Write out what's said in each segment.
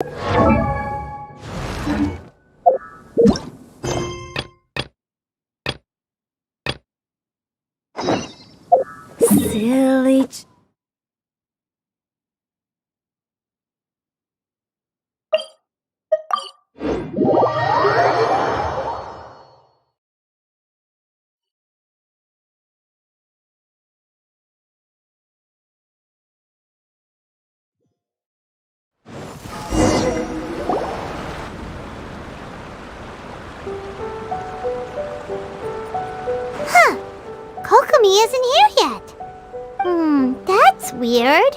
Silly Kokomi isn't here yet. That's weird.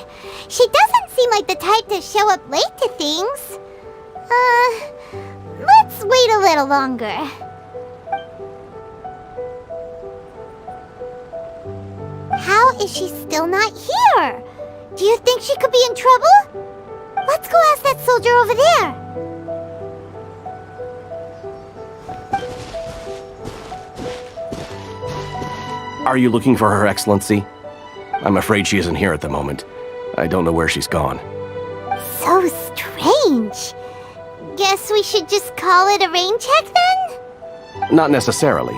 She doesn't seem like the type to show up late to things. Let's wait a little longer. How is she still not here? Do you think she could be in trouble? Let's go ask that soldier over there. Are you looking for Her Excellency? I'm afraid she isn't here at the moment. I don't know where she's gone. So strange. Guess we should just call it a rain check then? Not necessarily.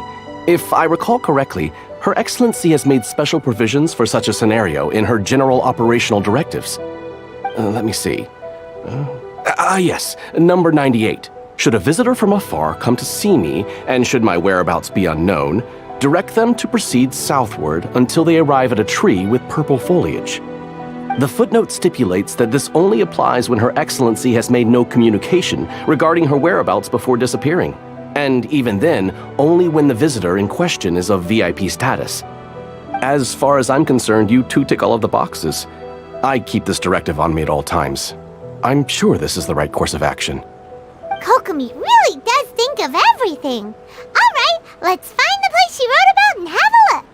If I recall correctly, Her Excellency has made special provisions for such a scenario in her general operational directives. Let me see. Yes, number 98. Should a visitor from afar come to see me, and should my whereabouts be unknown, direct them to proceed southward until they arrive at a tree with purple foliage. The footnote stipulates that this only applies when Her Excellency has made no communication regarding her whereabouts before disappearing, and even then, only when the visitor in question is of VIP status. As far as I'm concerned, you two tick all of the boxes. I keep this directive on me at all times. I'm sure this is the right course of action. Kokomi really does think of everything. All right, let's find the place she wrote about and have a look.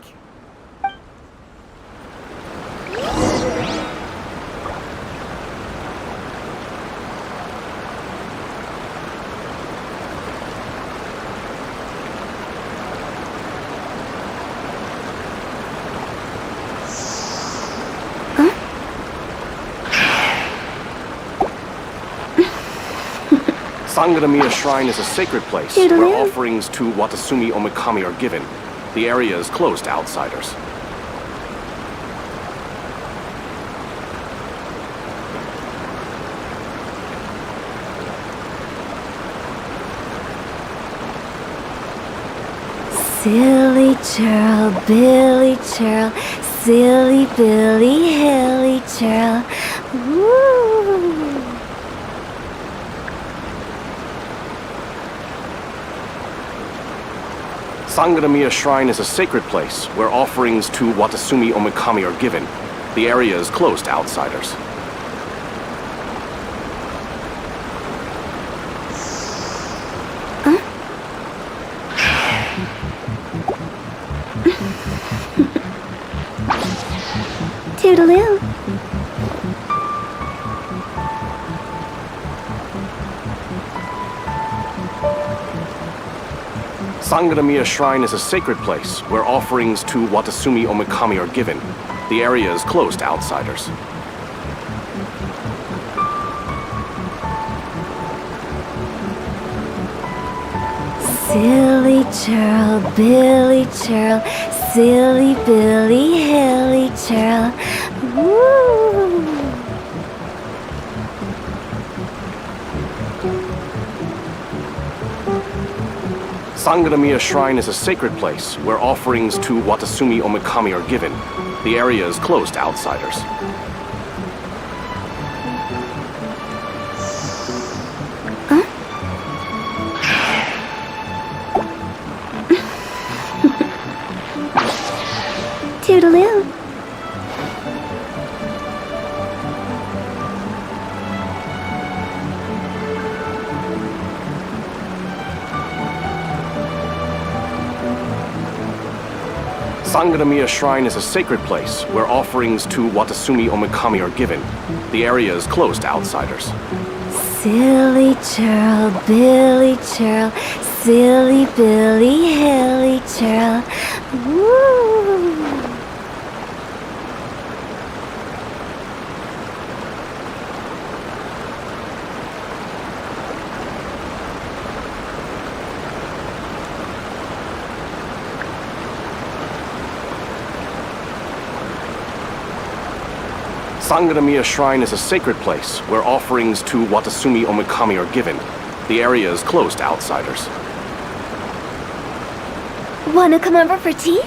Sangaramiya Shrine is a sacred place where offerings to Watasumi Omikami are given. The area is closed to outsiders. Silly churl, Billy churl, silly Billy, hilly churl. Woo! Sangaramiya Shrine is a sacred place where offerings to Watasumi Omikami are given. The area is closed to outsiders. Toodaloo. Sangaramiya Shrine is a sacred place where offerings to Watasumi Omikami are given. The area is closed to outsiders. Silly churl, Billy churl, silly Billy, hilly churl. Woo! Sangaramiya Shrine is a sacred place where offerings to Watasumi Omikami are given. The area is closed to outsiders. Toodaloo. Sangaramiya Shrine is a sacred place where offerings to Watasumi Omikami are given. The area is closed to outsiders. Silly churl, Billy churl, silly Billy, hilly churl. Woo! Sanganamiya Shrine is a sacred place where offerings to Watasumi Omikami are given. The area is closed to outsiders. Wanna come over for tea?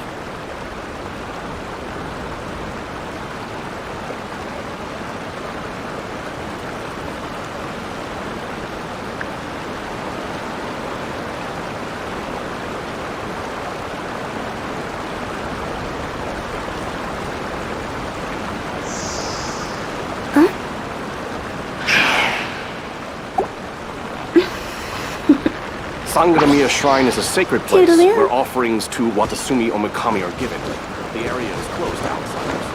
Sanganamiya Shrine is a sacred place Toodaloo. where offerings to Watasumi Omikami are given. The area is closed to outsiders.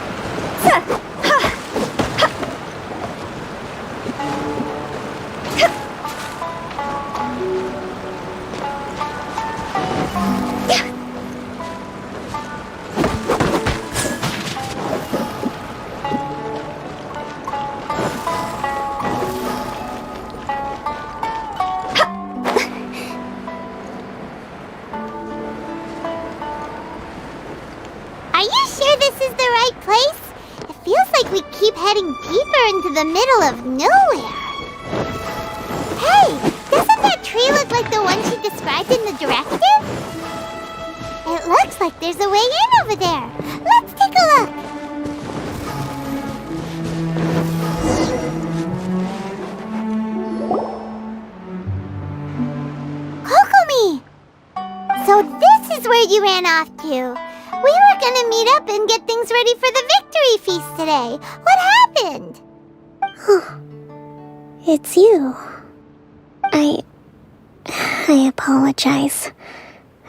Are you sure this is the right place? It feels like we keep heading deeper into the middle of nowhere. Hey, doesn't that tree look like the one she described in the directive? It looks like there's a way in over there. Let's take a look. Kokomi! So this is where you ran off to. We were gonna meet up and get things ready for the victory feast today. What happened? It's you. I apologize.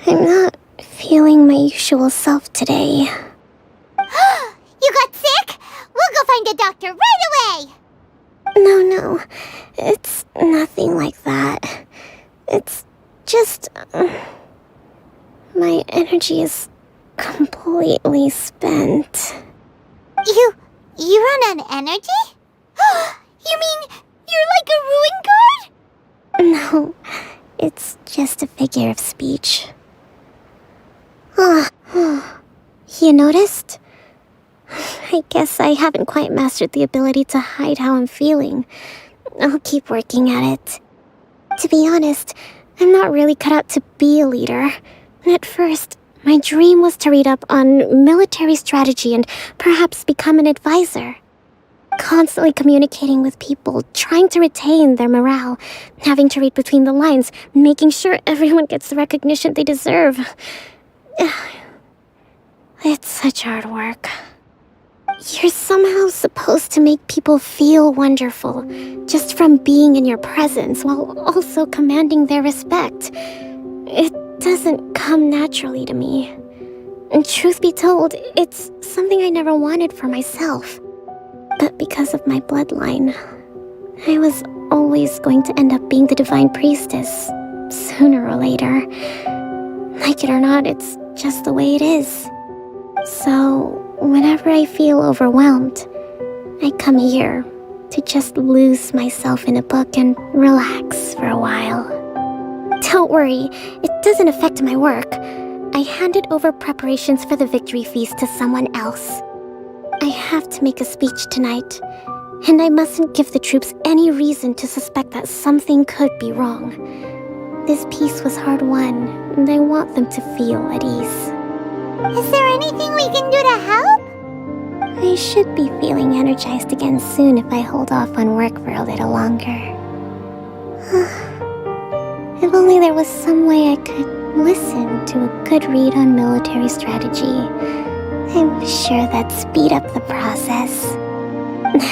I'm not feeling my usual self today. You got sick? We'll go find a doctor right away. No. It's nothing like that. It's just... my energy is completely spent. You run on energy? You mean you're like a ruin guard? No, it's just a figure of speech. You noticed? I guess I haven't quite mastered the ability to hide how I'm feeling. I'll keep working at it. To be honest, I'm not really cut out to be a leader. At first, my dream was to read up on military strategy and perhaps become an advisor. Constantly communicating with people, trying to retain their morale, having to read between the lines, making sure everyone gets the recognition they deserve. It's such hard work. You're somehow supposed to make people feel wonderful, just from being in your presence, while also commanding their respect. It doesn't come naturally to me. And truth be told, it's something I never wanted for myself. But because of my bloodline, I was always going to end up being the divine priestess, sooner or later. Like it or not, it's just the way it is. So, whenever I feel overwhelmed, I come here to just lose myself in a book and relax for a while. Don't worry, it doesn't affect my work. I handed over preparations for the victory feast to someone else. I have to make a speech tonight, and I mustn't give the troops any reason to suspect that something could be wrong. This peace was hard won, and I want them to feel at ease. Is there anything we can do to help? I should be feeling energized again soon if I hold off on work for a little longer. If only there was some way I could listen to a good read on military strategy. I'm sure that'd speed up the process.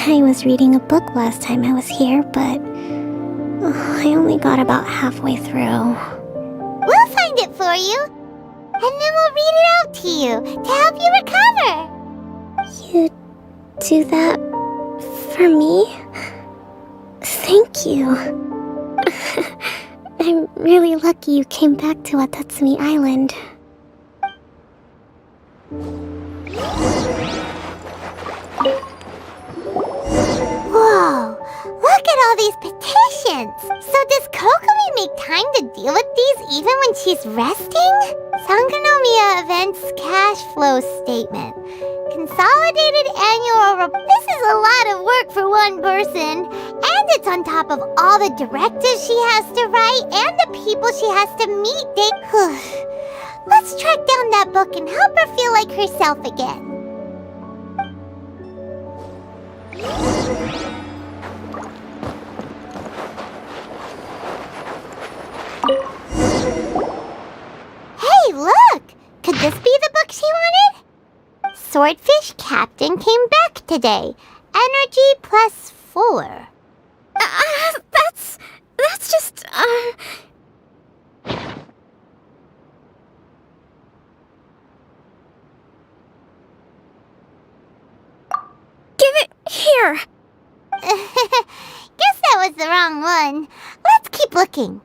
I was reading a book last time I was here, but I only got about halfway through. We'll find it for you. And then we'll read it out to you to help you recover. You do that for me? Thank you. I'm really lucky you came back to Watatsumi Island. Whoa, look at all these petitions. So does Kokomi make time to deal with these even when she's resting? Sangonomiya Events Cash Flow Statement. consolidated annual report. This is a lot of work for one person. And it's on top of all the directives she has to write and the people she has to meet. Let's track down that book and help her feel like herself again. Hey, look! Could this be the book she wanted? Swordfish Captain came back today. Energy +4. That's just, Give it here! Guess that was the wrong one. Let's keep looking.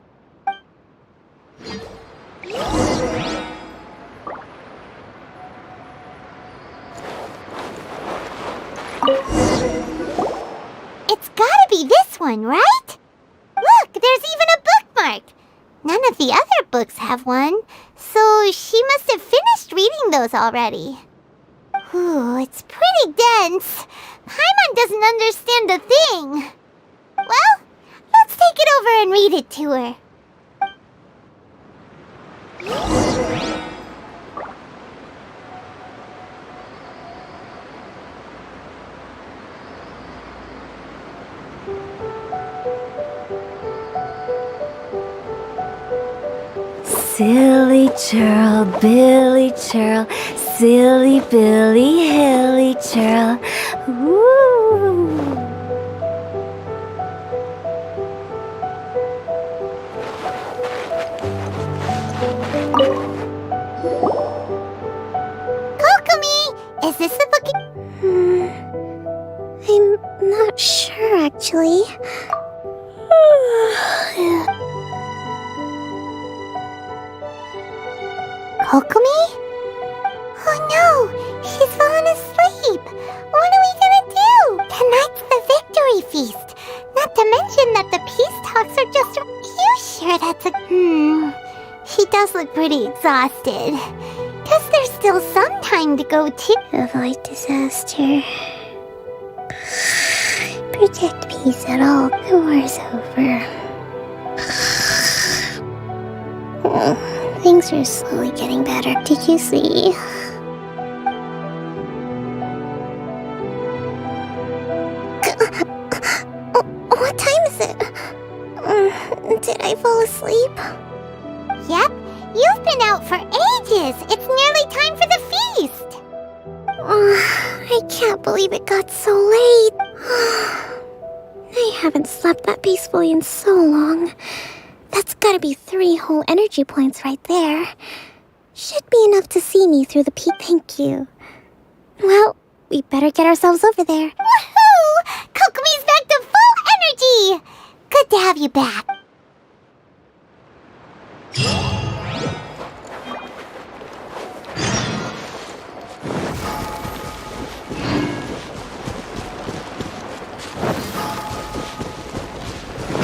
It's gotta be this one, right? Look, there's even a bookmark. None of the other books have one, so she must have finished reading those already. Ooh, it's pretty dense. Paimon doesn't understand a thing. Well, let's take it over and read it to her. Silly churl, Billy churl, silly Billy, hilly churl. Woo! Kokomi, is this the book? I'm not sure, actually. Kokomi? Oh no, she's fallen asleep. What are we gonna do? Tonight's the victory feast. Not to mention that the peace talks are just... You sure that's a... She does look pretty exhausted. Guess there's still some time to go too. Avoid disaster. Protect peace at all. The war's over. Things are slowly getting better. Did you see? What time is it? Did I fall asleep? Yep, you've been out for ages. It's nearly time for the feast. I can't believe it got so late. I haven't slept that peacefully in so long. That's gotta be 3 whole energy points right there. Should be enough to see me through the peak. Thank you. Well, we better get ourselves over there. Woohoo! Kokomi's back to full energy. Good to have you back.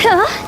Huh?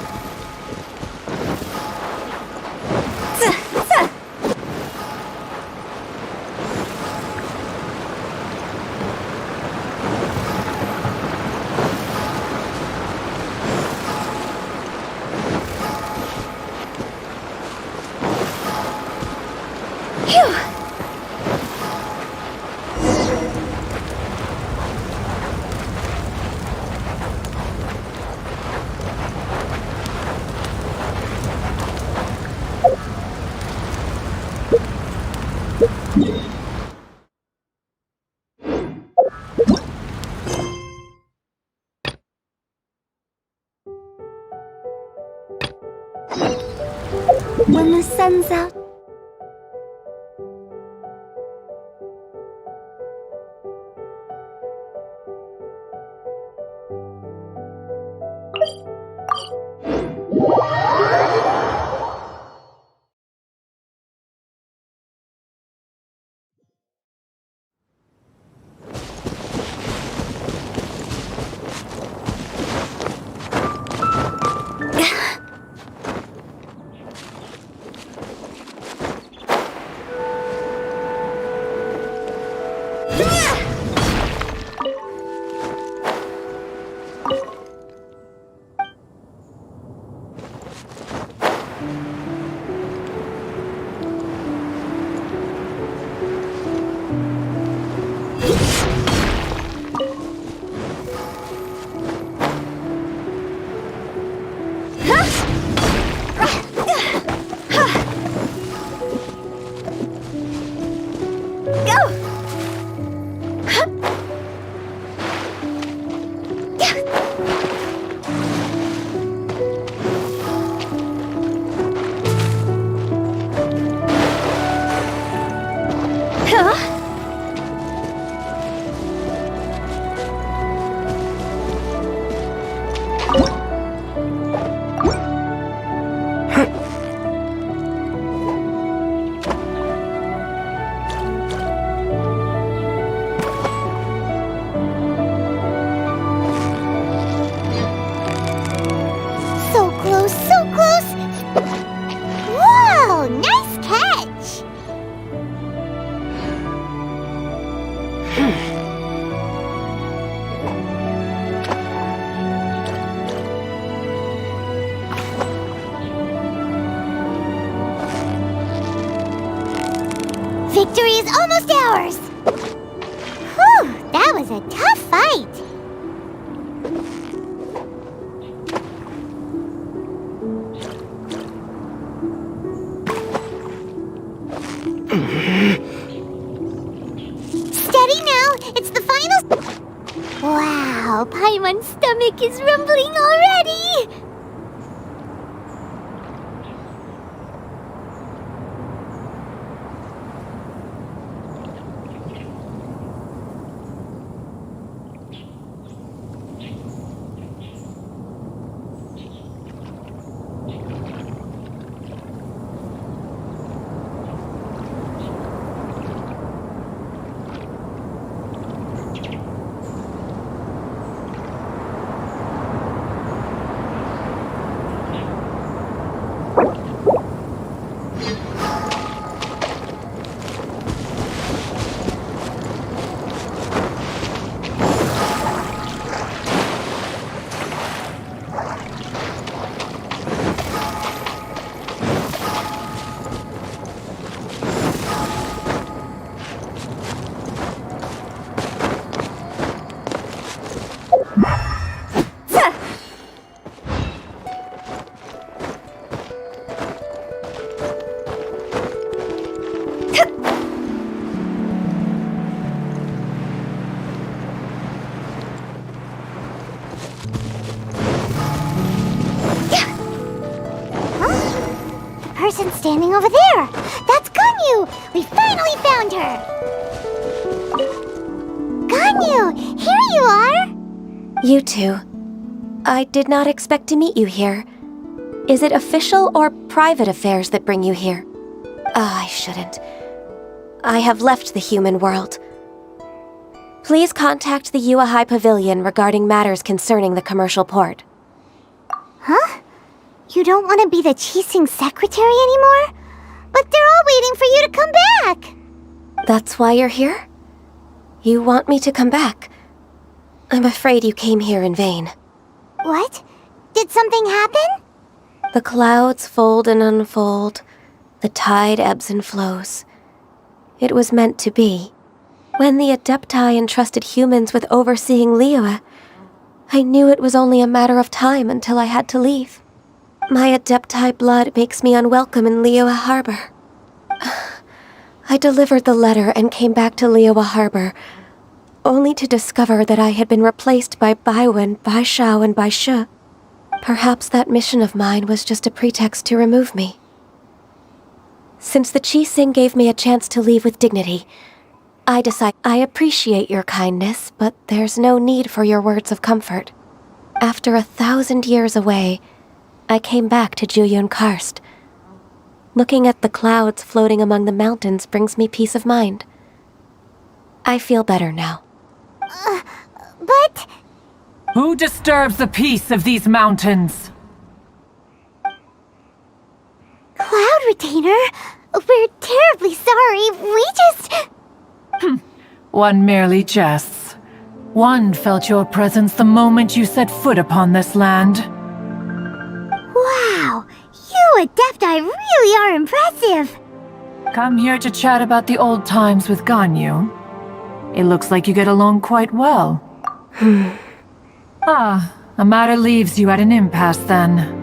When the sun's out, So close, so close! Whoa, nice catch! Victory is almost ours! Whew, that was a tough fight! Steady now! It's the final... Wow, Paimon's stomach is rumbling already! Person standing over there! That's Ganyu! We finally found her! Ganyu! Here you are! You two. I did not expect to meet you here. Is it official or private affairs that bring you here? I shouldn't. I have left the human world. Please contact the Yuahai Pavilion regarding matters concerning the commercial port. Huh? You don't want to be the Qixing secretary anymore? But they're all waiting for you to come back! That's why you're here? You want me to come back? I'm afraid you came here in vain. What? Did something happen? The clouds fold and unfold. The tide ebbs and flows. It was meant to be. When the Adepti entrusted humans with overseeing Liyue, I knew it was only a matter of time until I had to leave. My Adepti blood makes me unwelcome in Liyue Harbor. I delivered the letter and came back to Liyue Harbor, only to discover that I had been replaced by Baiwen, Baishao, and Baishu. Perhaps that mission of mine was just a pretext to remove me. Since the Qixing gave me a chance to leave with dignity, I decide I appreciate your kindness, but there's no need for your words of comfort. After 1,000 years away, I came back to Juyun Karst. Looking at the clouds floating among the mountains brings me peace of mind. I feel better now. But... Who disturbs the peace of these mountains? Cloud Retainer, we're terribly sorry. We just... One merely jests. One felt your presence the moment you set foot upon this land. Wow, you Adepti really are impressive. Come here to chat about the old times with Ganyu. It looks like you get along quite well. A matter leaves you at an impasse then.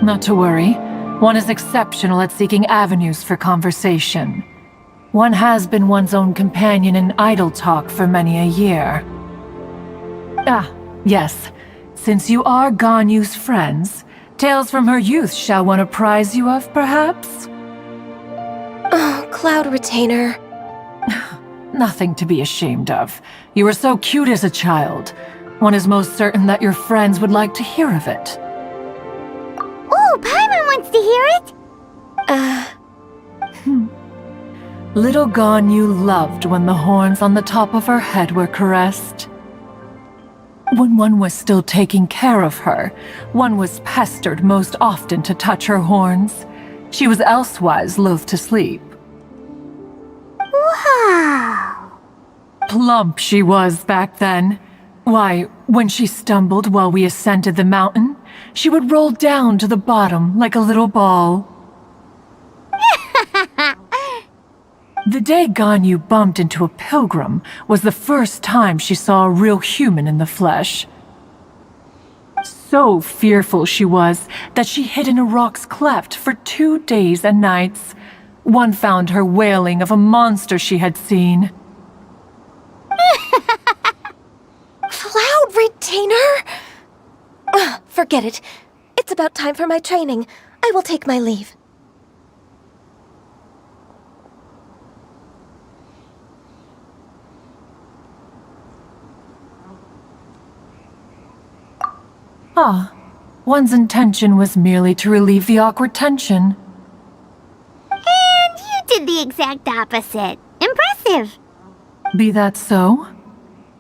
Not to worry. One is exceptional at seeking avenues for conversation. One has been one's own companion in idle talk for many a year. Ah, yes. Since you are Ganyu's friends, tales from her youth shall one apprise you of, perhaps? Oh, Cloud Retainer. Nothing to be ashamed of. You were so cute as a child. One is most certain that your friends would like to hear of it. Oh, Paimon wants to hear it! Little Ganyu loved when the horns on the top of her head were caressed. When one was still taking care of her, one was pestered most often to touch her horns. She was elsewise loath to sleep. Wow! Plump she was back then. Why, when she stumbled while we ascended the mountain, she would roll down to the bottom like a little ball. The day Ganyu bumped into a pilgrim was the first time she saw a real human in the flesh. So fearful she was that she hid in a rock's cleft for 2 days and nights. One found her wailing of a monster she had seen. Cloud Retainer? Forget it. It's about time for my training. I will take my leave. Ah, one's intention was merely to relieve the awkward tension. And you did the exact opposite. Impressive! Be that so?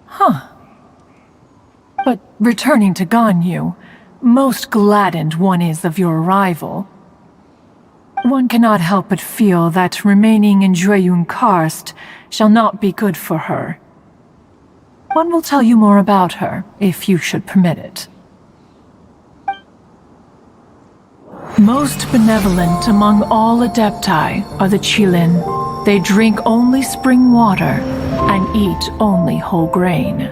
Huh. But returning to Ganyu, most gladdened one is of your arrival. One cannot help but feel that remaining in Jueyun Karst shall not be good for her. One will tell you more about her, if you should permit it. Most benevolent among all Adepti are the Qilin. They drink only spring water and eat only whole grain.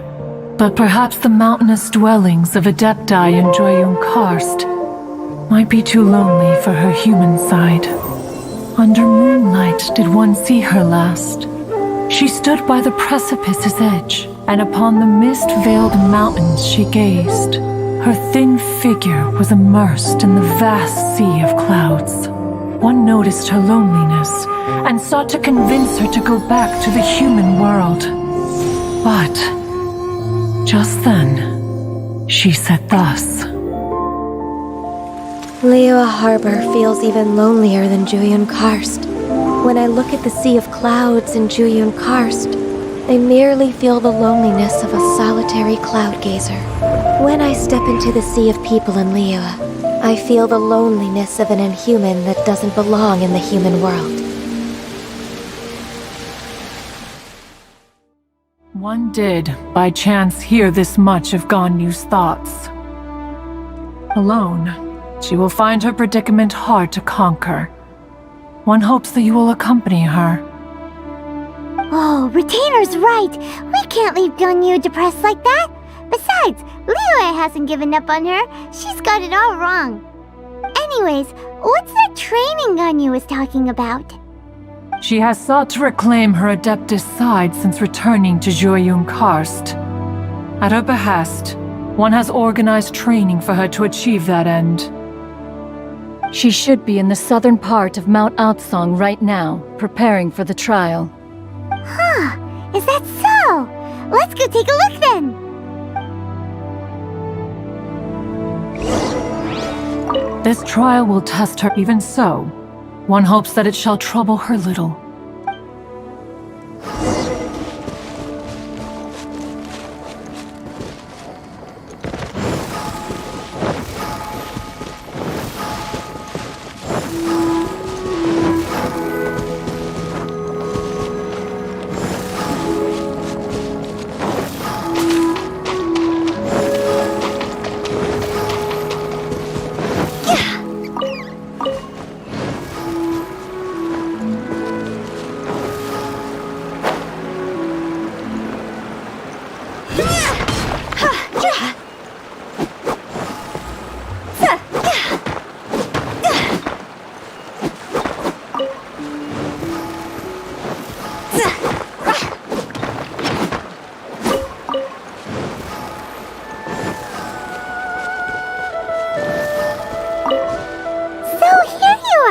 But perhaps the mountainous dwellings of Adepti in Jueyun Karst might be too lonely for her human side. Under moonlight did one see her last. She stood by the precipice's edge, and upon the mist-veiled mountains she gazed. Her thin figure was immersed in the vast sea of clouds. One noticed her loneliness and sought to convince her to go back to the human world. But just then, she said thus. Liyue Harbor feels even lonelier than Jueyun Karst. When I look at the sea of clouds in Jueyun Karst, I merely feel the loneliness of a solitary cloud gazer. When I step into the sea of people in Liyue, I feel the loneliness of an inhuman that doesn't belong in the human world. One did, by chance, hear this much of Ganyu's thoughts. Alone, she will find her predicament hard to conquer. One hopes that you will accompany her. Oh, Retainer's right. We can't leave Ganyu depressed like that. Besides, Liyue hasn't given up on her. She's got it all wrong. Anyways, what's that training Ganyu was talking about? She has sought to reclaim her Adeptus side since returning to Jueyun Karst. At her behest, one has organized training for her to achieve that end. She should be in the southern part of Mount Aotsong right now, preparing for the trial. Huh, is that so? Let's go take a look then! This trial will test her even so. One hopes that it shall trouble her little.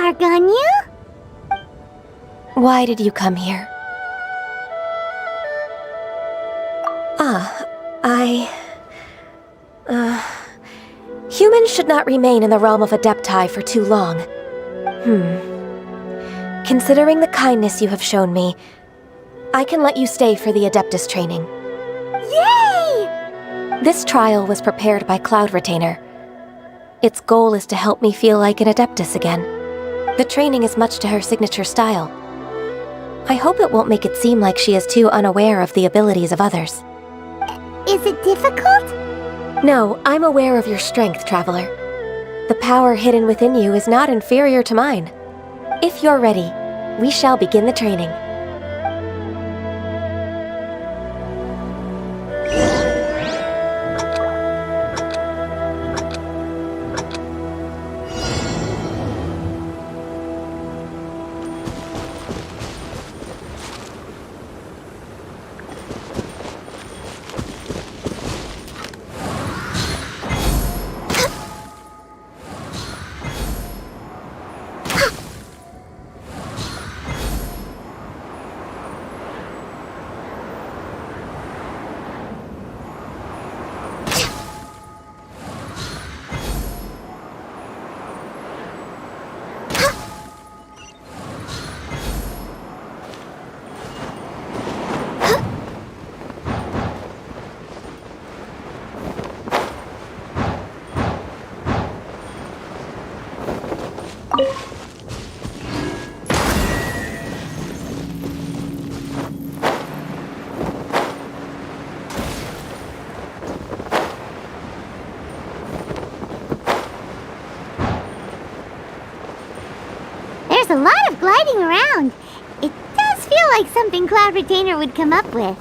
are, Ganyu. Why did you come here? Humans should not remain in the realm of Adepti for too long. Considering the kindness you have shown me, I can let you stay for the Adeptus training. Yay! This trial was prepared by Cloud Retainer. Its goal is to help me feel like an Adeptus again. The training is much to her signature style. I hope it won't make it seem like she is too unaware of the abilities of others. Is it difficult? No, I'm aware of your strength, Traveler. The power hidden within you is not inferior to mine. If you're ready, we shall begin the training. There's a lot of gliding around. It does feel like something Cloud Retainer would come up with.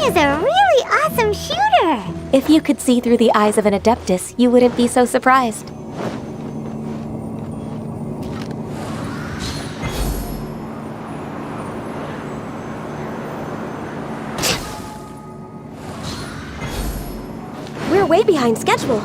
Is a really awesome shooter! If you could see through the eyes of an Adeptus, you wouldn't be so surprised. We're way behind schedule.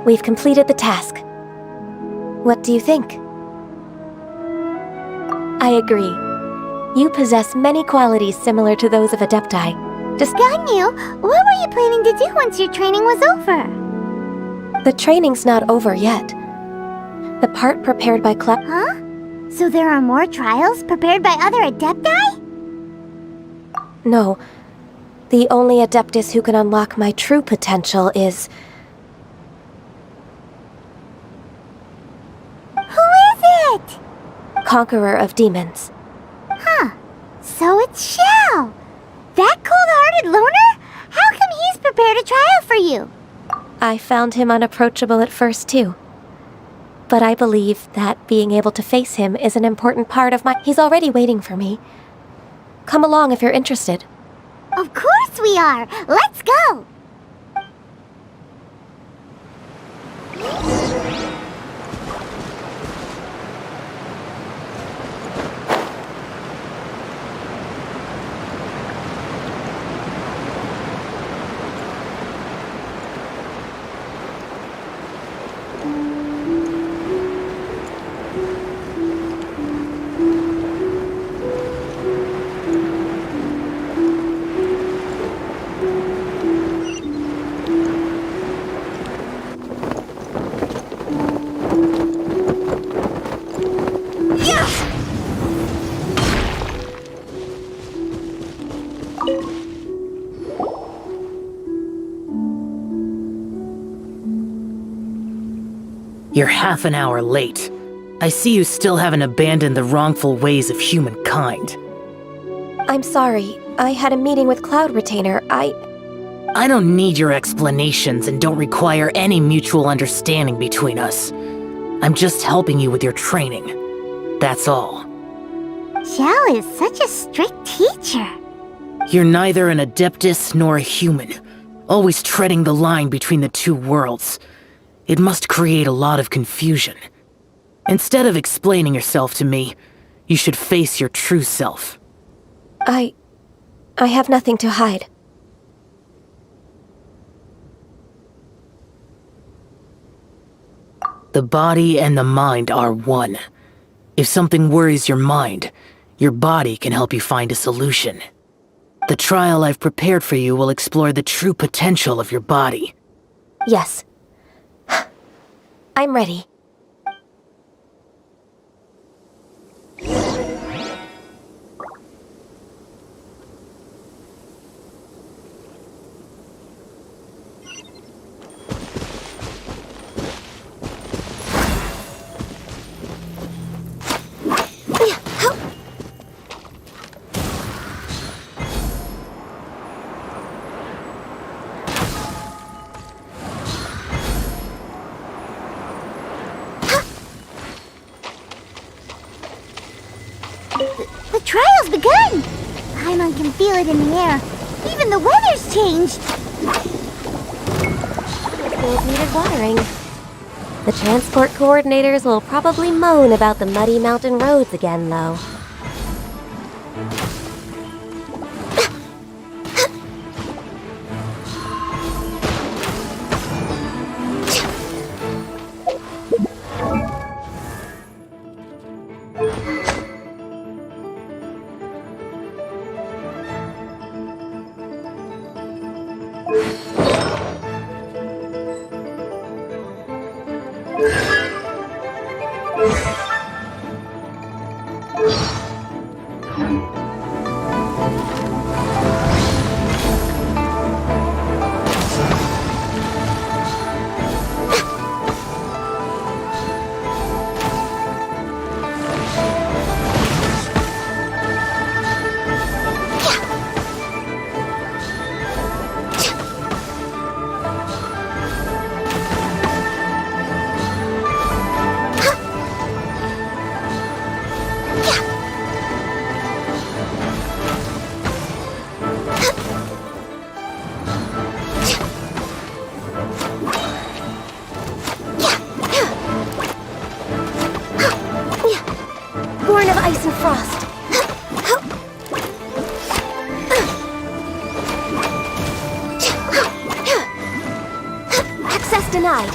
We've completed the task. What do you think? I agree. You possess many qualities similar to those of Adepti. Ganyu, what were you planning to do once your training was over? The training's not over yet. The part prepared by Cloud... Huh? So there are more trials prepared by other Adepti? No. The only Adeptus who can unlock my true potential is... Who is it? Conqueror of Demons. Huh. So it's Xiao. That cold-hearted loner? How come he's prepared a trial for you? I found him unapproachable at first, too. But I believe that being able to face him is an important part of my... He's already waiting for me. Come along if you're interested. Of course we are! Let's go! You're half an hour late. I see you still haven't abandoned the wrongful ways of humankind. I'm sorry. I had a meeting with Cloud Retainer. I don't need your explanations and don't require any mutual understanding between us. I'm just helping you with your training. That's all. Xiao is such a strict teacher. You're neither an Adeptus nor a human, always treading the line between the two worlds. It must create a lot of confusion. Instead of explaining yourself to me, you should face your true self. I have nothing to hide. The body and the mind are one. If something worries your mind, your body can help you find a solution. The trial I've prepared for you will explore the true potential of your body. Yes. I'm ready. The trial's begun! Paimon can feel it in the air. Even the weather's changed. Field needed watering. The transport coordinators will probably moan about the muddy mountain roads again, though. Born of ice and frost. Access denied.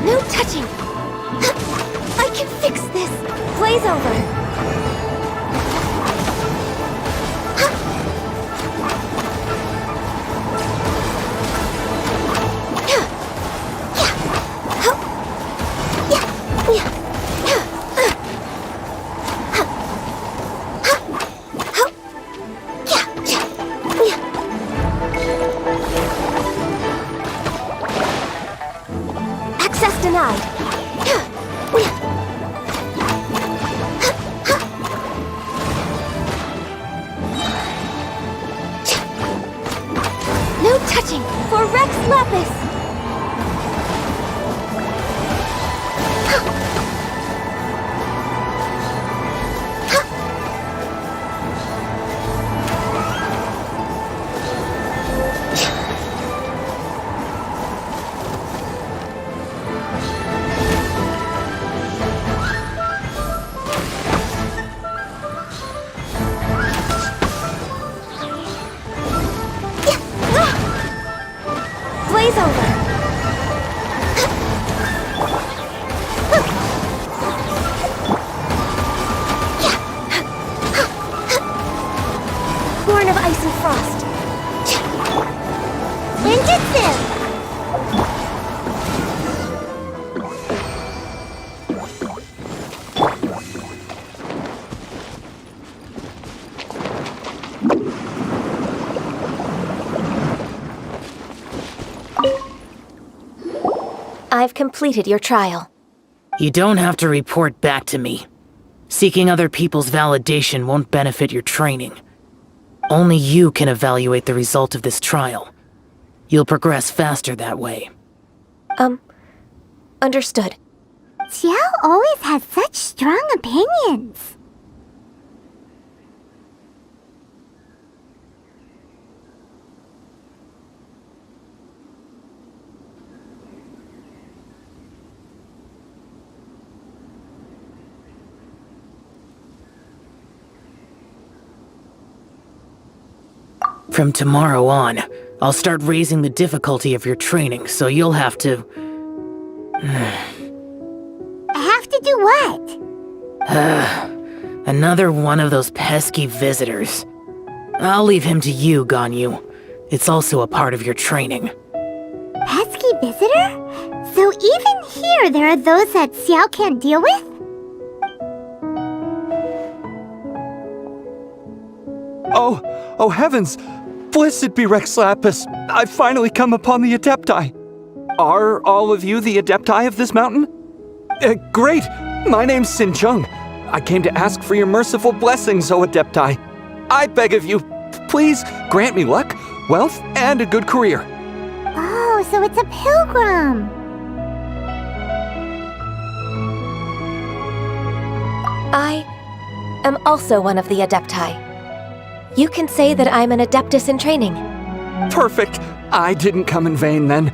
No touching! I can fix this! Blaze over! Access denied. No touching for Rex Lapis. Blaze over! Born of ice and frost. Ninjutsu! I've completed your trial. You don't have to report back to me. Seeking other people's validation won't benefit your training. Only you can evaluate the result of this trial. You'll progress faster that way. Understood. Xiao always has such strong opinions. From tomorrow on, I'll start raising the difficulty of your training, so you'll have to... Have to do what? Another one of those pesky visitors. I'll leave him to you, Ganyu. It's also a part of your training. Pesky visitor? So even here there are those that Xiao can't deal with? Oh heavens! Blessed be Rex Lapis! I've finally come upon the Adepti. Are all of you the Adepti of this mountain? Great! My name's Sin Chung. I came to ask for your merciful blessings, O Adepti. I beg of you, please grant me luck, wealth, and a good career. Oh, so it's a pilgrim. I am also one of the Adepti. You can say that I'm an Adeptus in training. Perfect! I didn't come in vain then.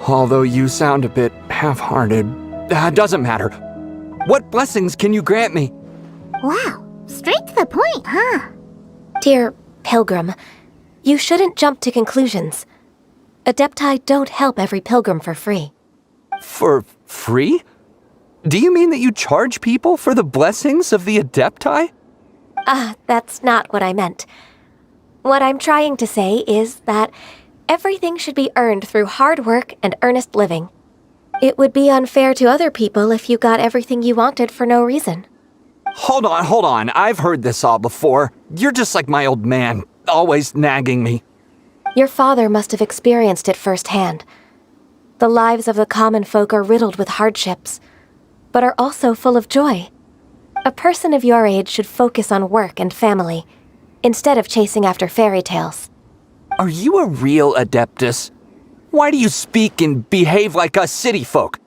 Although you sound a bit half-hearted. Doesn't matter. What blessings can you grant me? Wow, straight to the point, huh? Dear Pilgrim, you shouldn't jump to conclusions. Adepti don't help every pilgrim for free. For free? Do you mean that you charge people for the blessings of the Adepti? That's not what I meant. What I'm trying to say is that everything should be earned through hard work and earnest living. It would be unfair to other people if you got everything you wanted for no reason. Hold on. I've heard this all before. You're just like my old man, always nagging me. Your father must have experienced it firsthand. The lives of the common folk are riddled with hardships, but are also full of joy. A person of your age should focus on work and family, instead of chasing after fairy tales. Are you a real Adeptus? Why do you speak and behave like us city folk?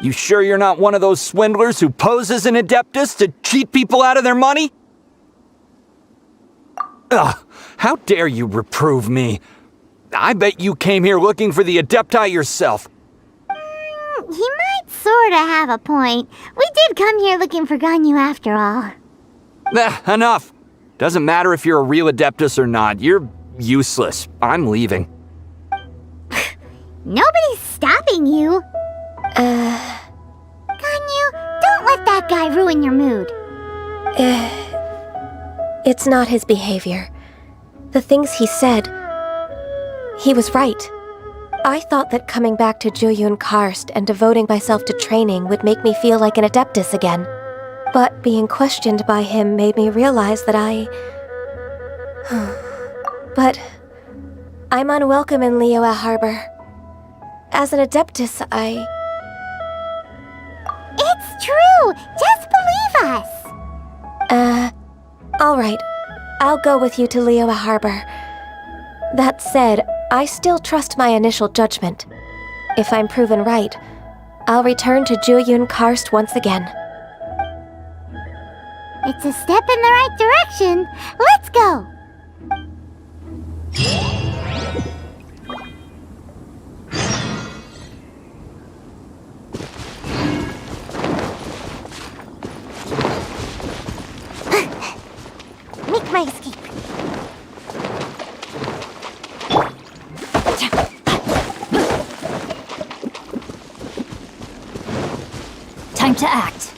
You sure you're not one of those swindlers who pose as an Adeptus to cheat people out of their money? Ugh, how dare you reprove me? I bet you came here looking for the Adepti yourself. He might sorta have a point. We did come here looking for Ganyu after all. Enough. Doesn't matter if you're a real Adeptus or not. You're useless. I'm leaving. Nobody's stopping you. Ganyu, don't let that guy ruin your mood. It's not his behavior. The things he said, he was right. I thought that coming back to Jueyun Karst and devoting myself to training would make me feel like an Adeptus again. But being questioned by him made me realize that But I'm unwelcome in Liyue Harbor. As an Adeptus, It's true! Just believe us! Alright. I'll go with you to Liyue Harbor. That said, I still trust my initial judgment. If I'm proven right, I'll return to Jueyun Karst once again. It's a step in the right direction. Let's go! Make my escape. Time to act.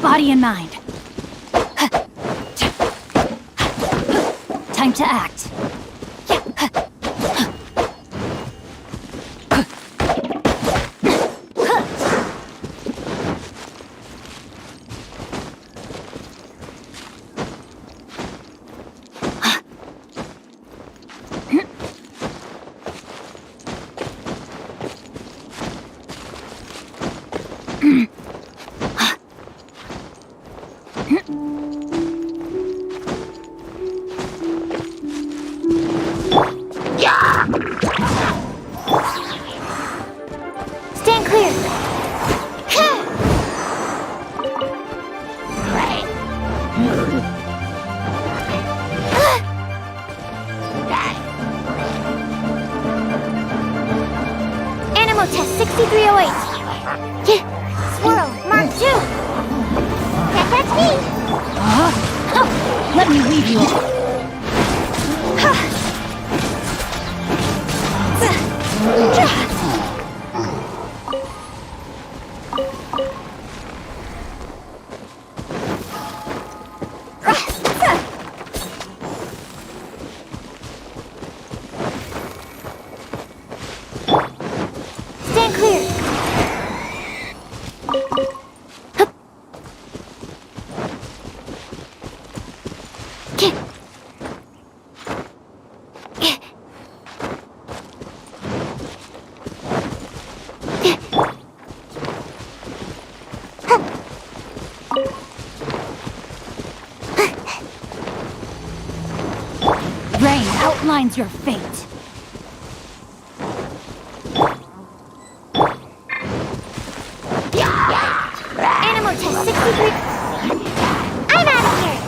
Body and mind. Time to act. Stand clear. Animal test 6308. Swirl, Mark 2. Can't catch me. Let me leave you all. Stand clear. Rain outlines your fate. Animal test 63. I'm out of here.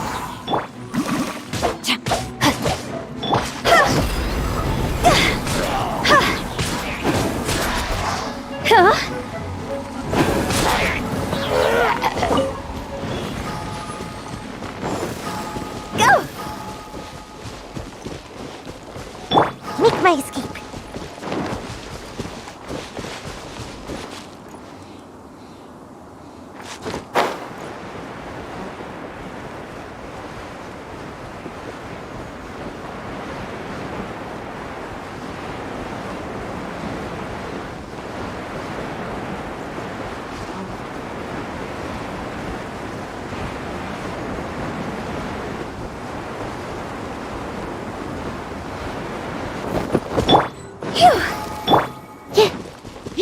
Go! Make my escape.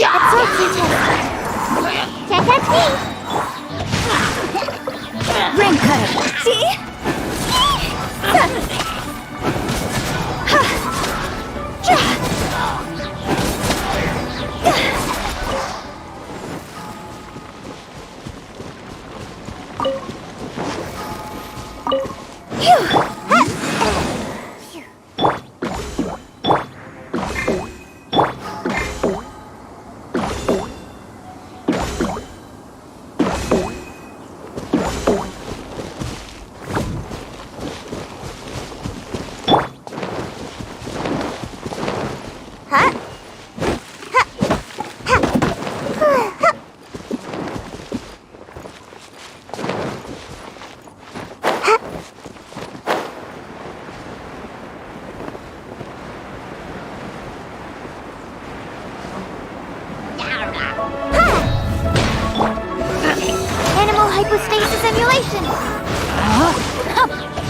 Absorption test. Can't catch me. Animal hypostasis emulation!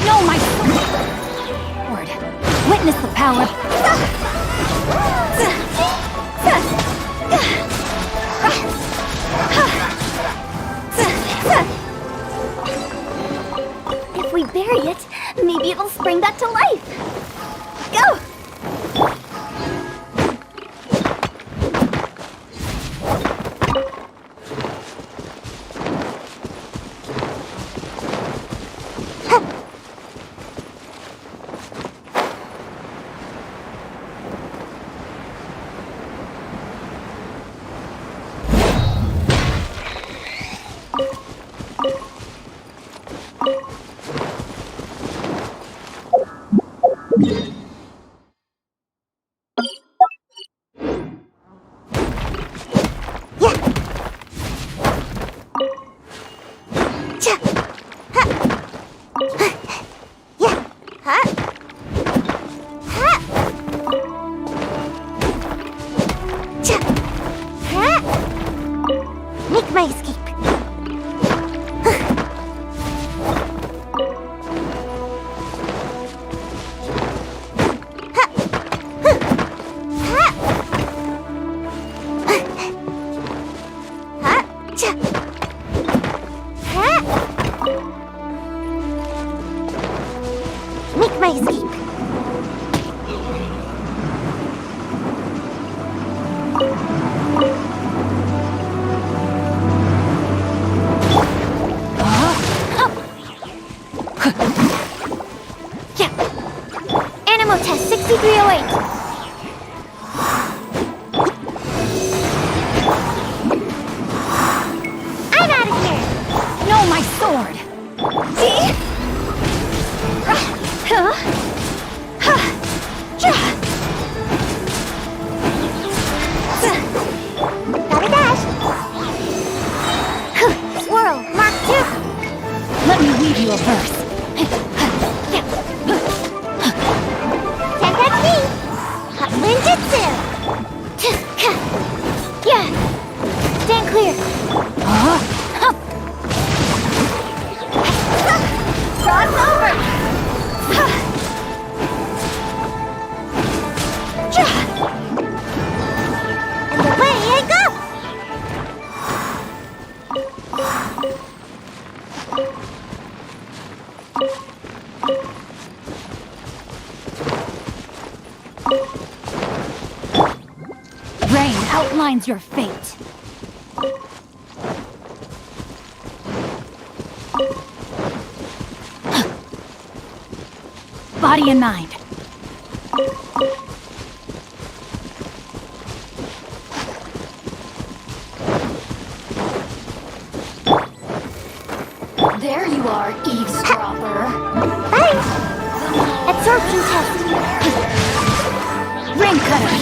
No, my sword! Witness the power. If we bury it, maybe it'll spring back to life. Go! Make my escape. Make my escape. Animal test 6308. I'm out of here. No, my sword! See? Gotta dash. Swirl, Mark 2. Let me weave you a verse. Tenkatsu. Hot Ninjutsu. Yeah. Stand clear. Cross over. And away I go. Rain outlines your fate. Body and mind. There you are, eavesdropper. Bye. Absorption test. Ring cutter.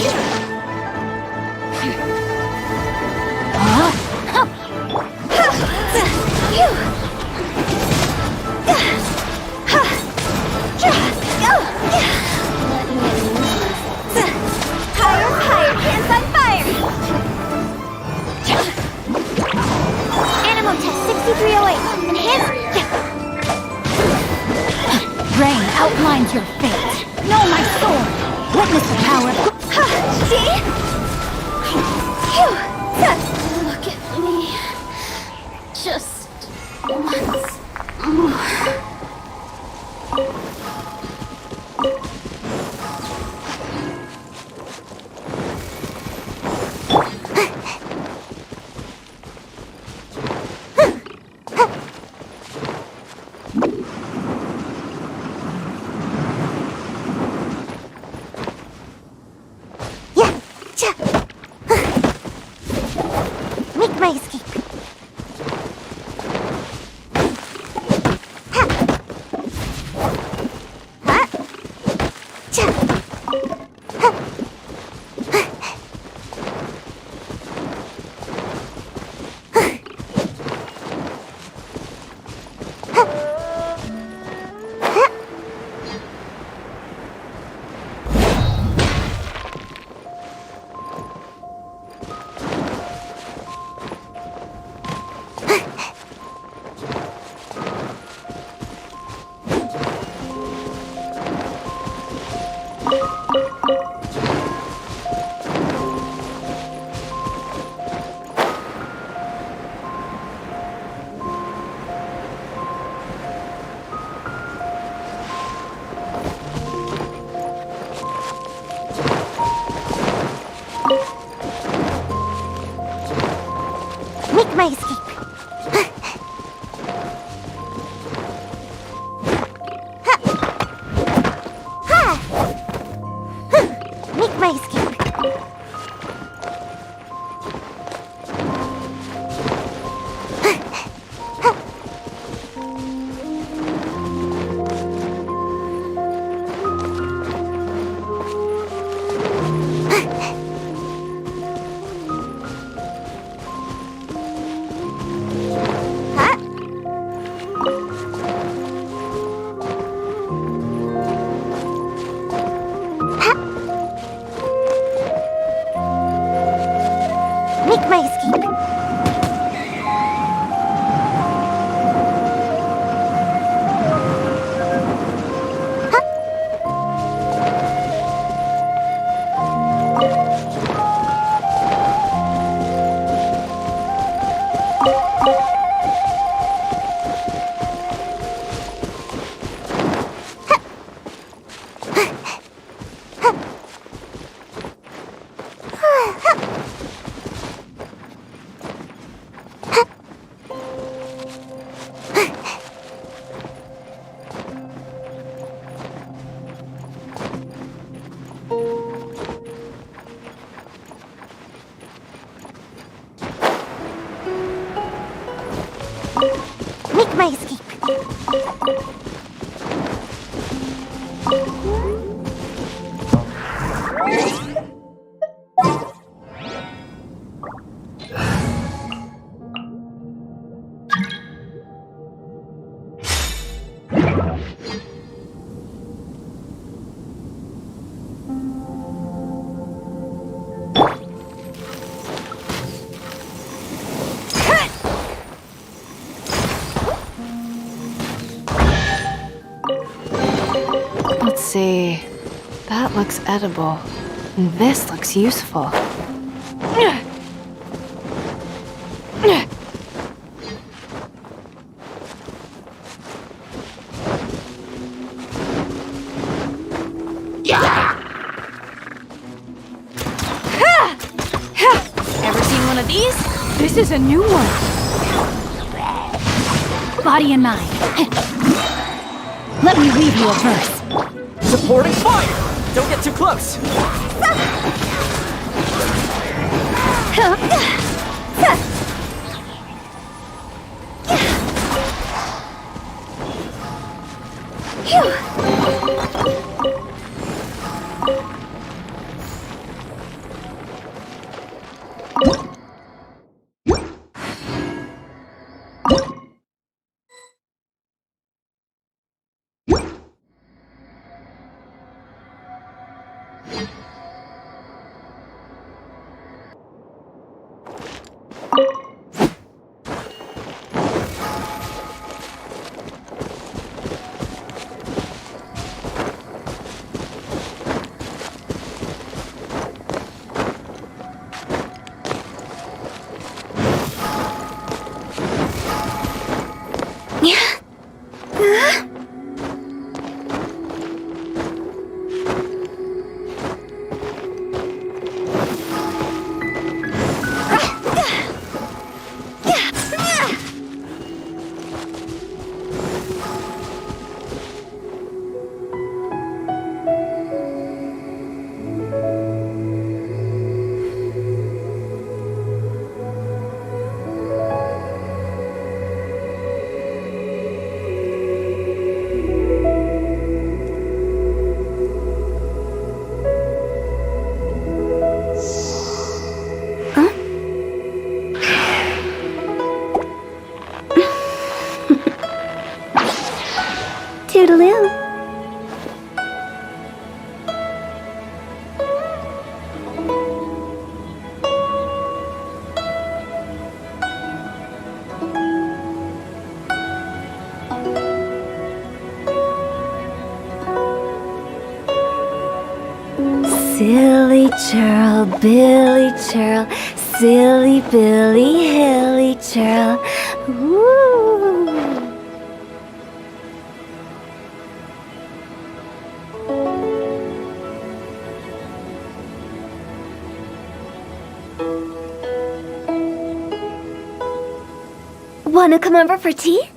Higher, higher, hands on fire. Animal test 6308. Enhance. Rain outlines your fate. No, my sword. Witness the power. See? Look at me. Just once more. see. That looks edible. And this looks useful. Ever seen one of these? This is a new one. Body in mind. Let me read you a verse. Supporting fire! Don't get too close! Toodaloo. Silly churl, Billy churl, silly Billy, hilly churl. Ooh. Wanna come over for tea?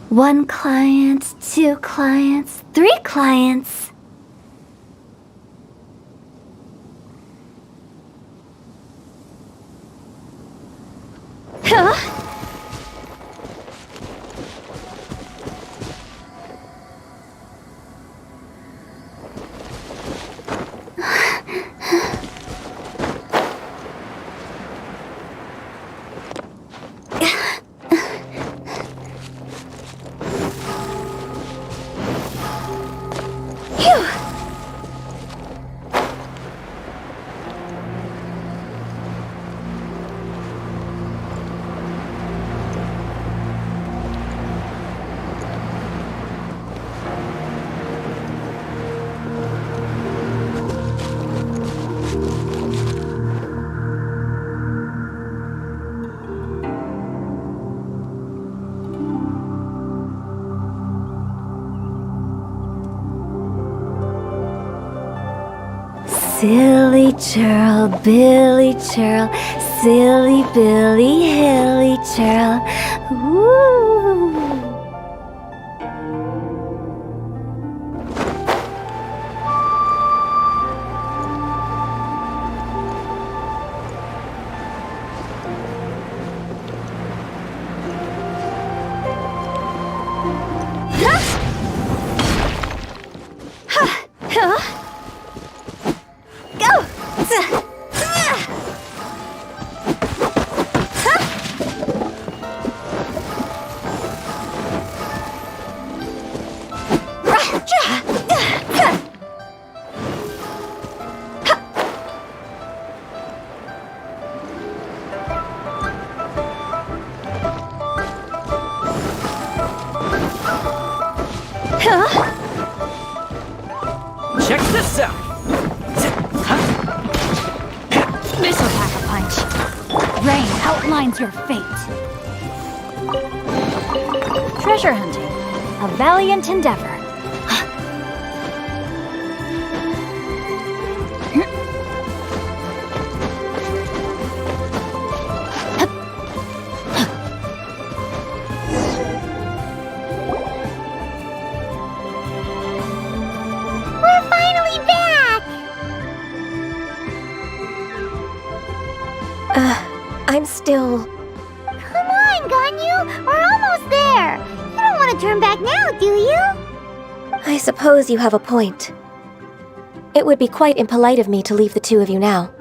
One client, two clients, three clients. Huh? Silly churl, Billy churl, silly Billy, hilly churl. Ooh. your fate. Treasure hunting. A valiant endeavor. We're finally back! I'm still... Come on, Ganyu! We're almost there! You don't want to turn back now, do you? I suppose you have a point. It would be quite impolite of me to leave the two of you now.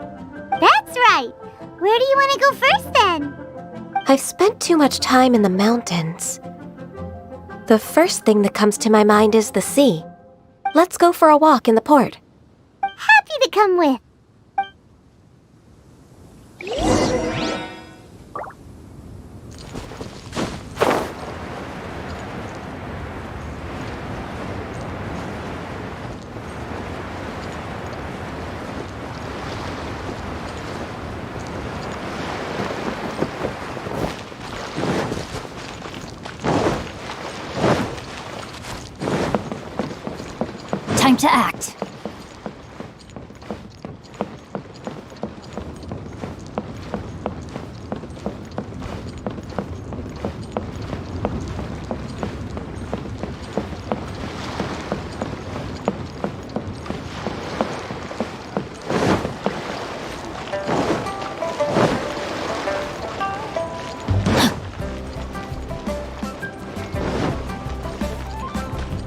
That's right! Where do you want to go first, then? I've spent too much time in the mountains. The first thing that comes to my mind is the sea. Let's go for a walk in the port. Happy to come with. Time to act.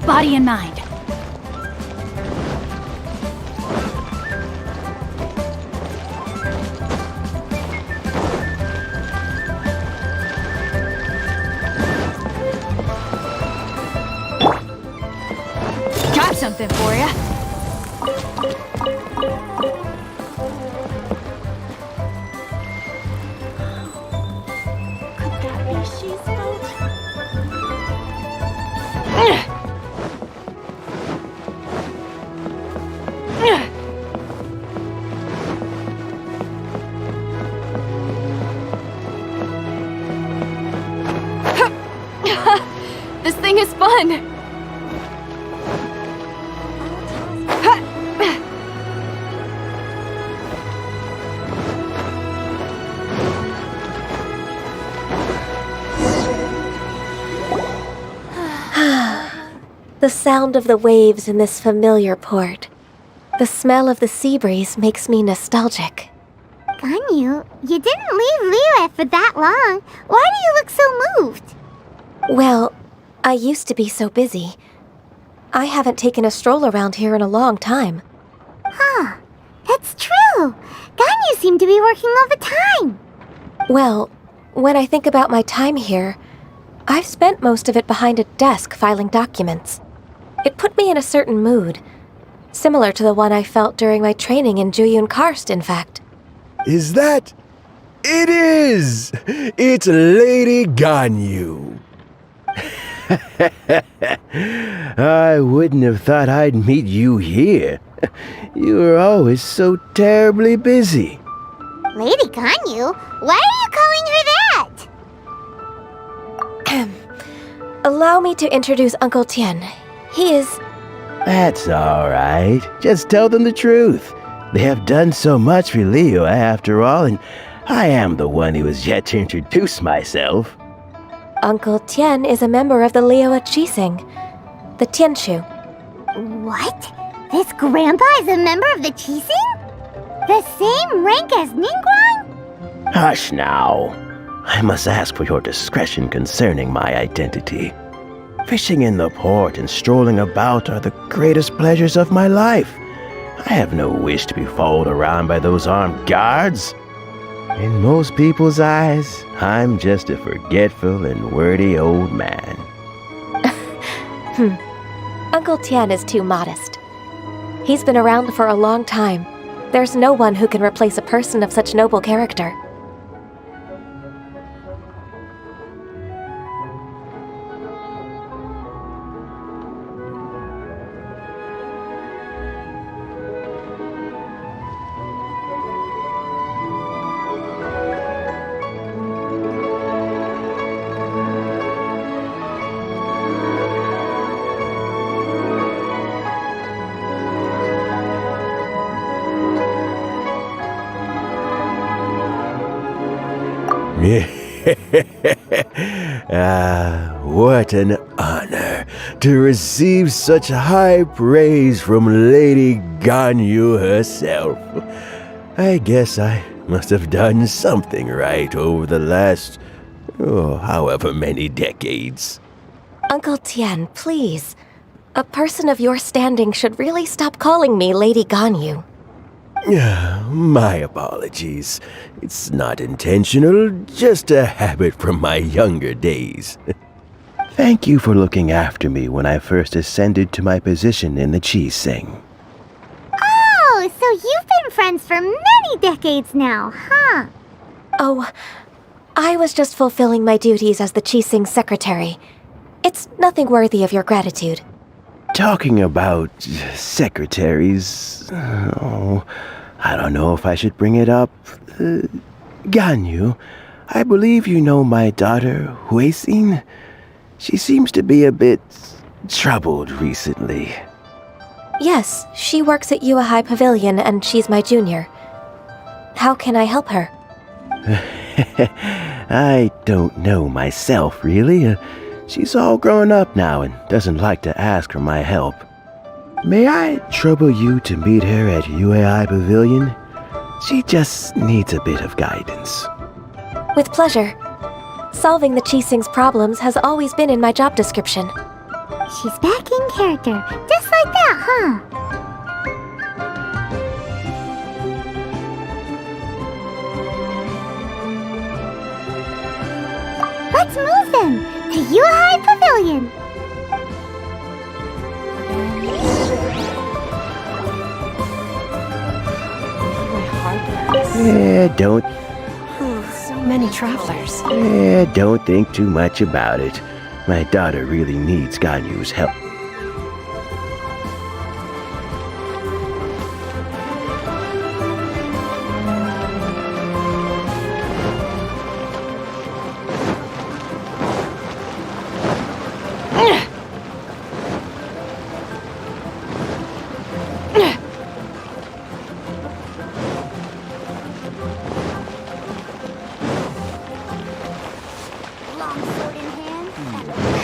Body and mind. Got something for ya. Could that be she's boat? This thing is fun! The sound of the waves in this familiar port. The smell of the sea breeze makes me nostalgic. Ganyu, you didn't leave Liyue for that long. Why do you look so moved? Well, I used to be so busy. I haven't taken a stroll around here in a long time. Huh. That's true. Ganyu seemed to be working all the time. Well, when I think about my time here, I've spent most of it behind a desk filing documents. It put me in a certain mood, similar to the one I felt during my training in Juyun Karst, in fact. Is that? It is! It's Lady Ganyu. I wouldn't have thought I'd meet you here. You were always so terribly busy. Lady Ganyu? Why are you calling her that? Allow me to introduce Uncle Tian. He is... That's all right. Just tell them the truth. They have done so much for Liyue after all, and I am the one who has yet to introduce myself. Uncle Tian is a member of the Liyue Qixing, the Tianshu. What? This grandpa is a member of the Qixing? The same rank as Ningguang? Hush now. I must ask for your discretion concerning my identity. Fishing in the port and strolling about are the greatest pleasures of my life. I have no wish to be followed around by those armed guards. In most people's eyes, I'm just a forgetful and wordy old man. Uncle Tian is too modest. He's been around for a long time. There's no one who can replace a person of such noble character. What an honor to receive such high praise from Lady Ganyu herself. I guess I must have done something right over the last, however many decades. Uncle Tian, please. A person of your standing should really stop calling me Lady Ganyu. My apologies. It's not intentional, just a habit from my younger days. Thank you for looking after me when I first ascended to my position in the Qi-Sing. Oh, so you've been friends for many decades now, huh? Oh, I was just fulfilling my duties as the Qi-Sing secretary. It's nothing worthy of your gratitude. Talking about secretaries, I don't know if I should bring it up. Ganyu, I believe you know my daughter, Huixin. She seems to be a bit troubled recently. Yes, she works at Yua High Pavilion and she's my junior. How can I help her? I don't know myself, really. She's all grown up now and doesn't like to ask for my help. May I trouble you to meet her at UAI Pavilion? She just needs a bit of guidance. With pleasure. Solving the Qi-Sing's problems has always been in my job description. She's back in character, just like that, huh? Let's move then, to Yuhai Pavilion. Don't... So many travelers. Don't think too much about it. My daughter really needs Ganyu's help.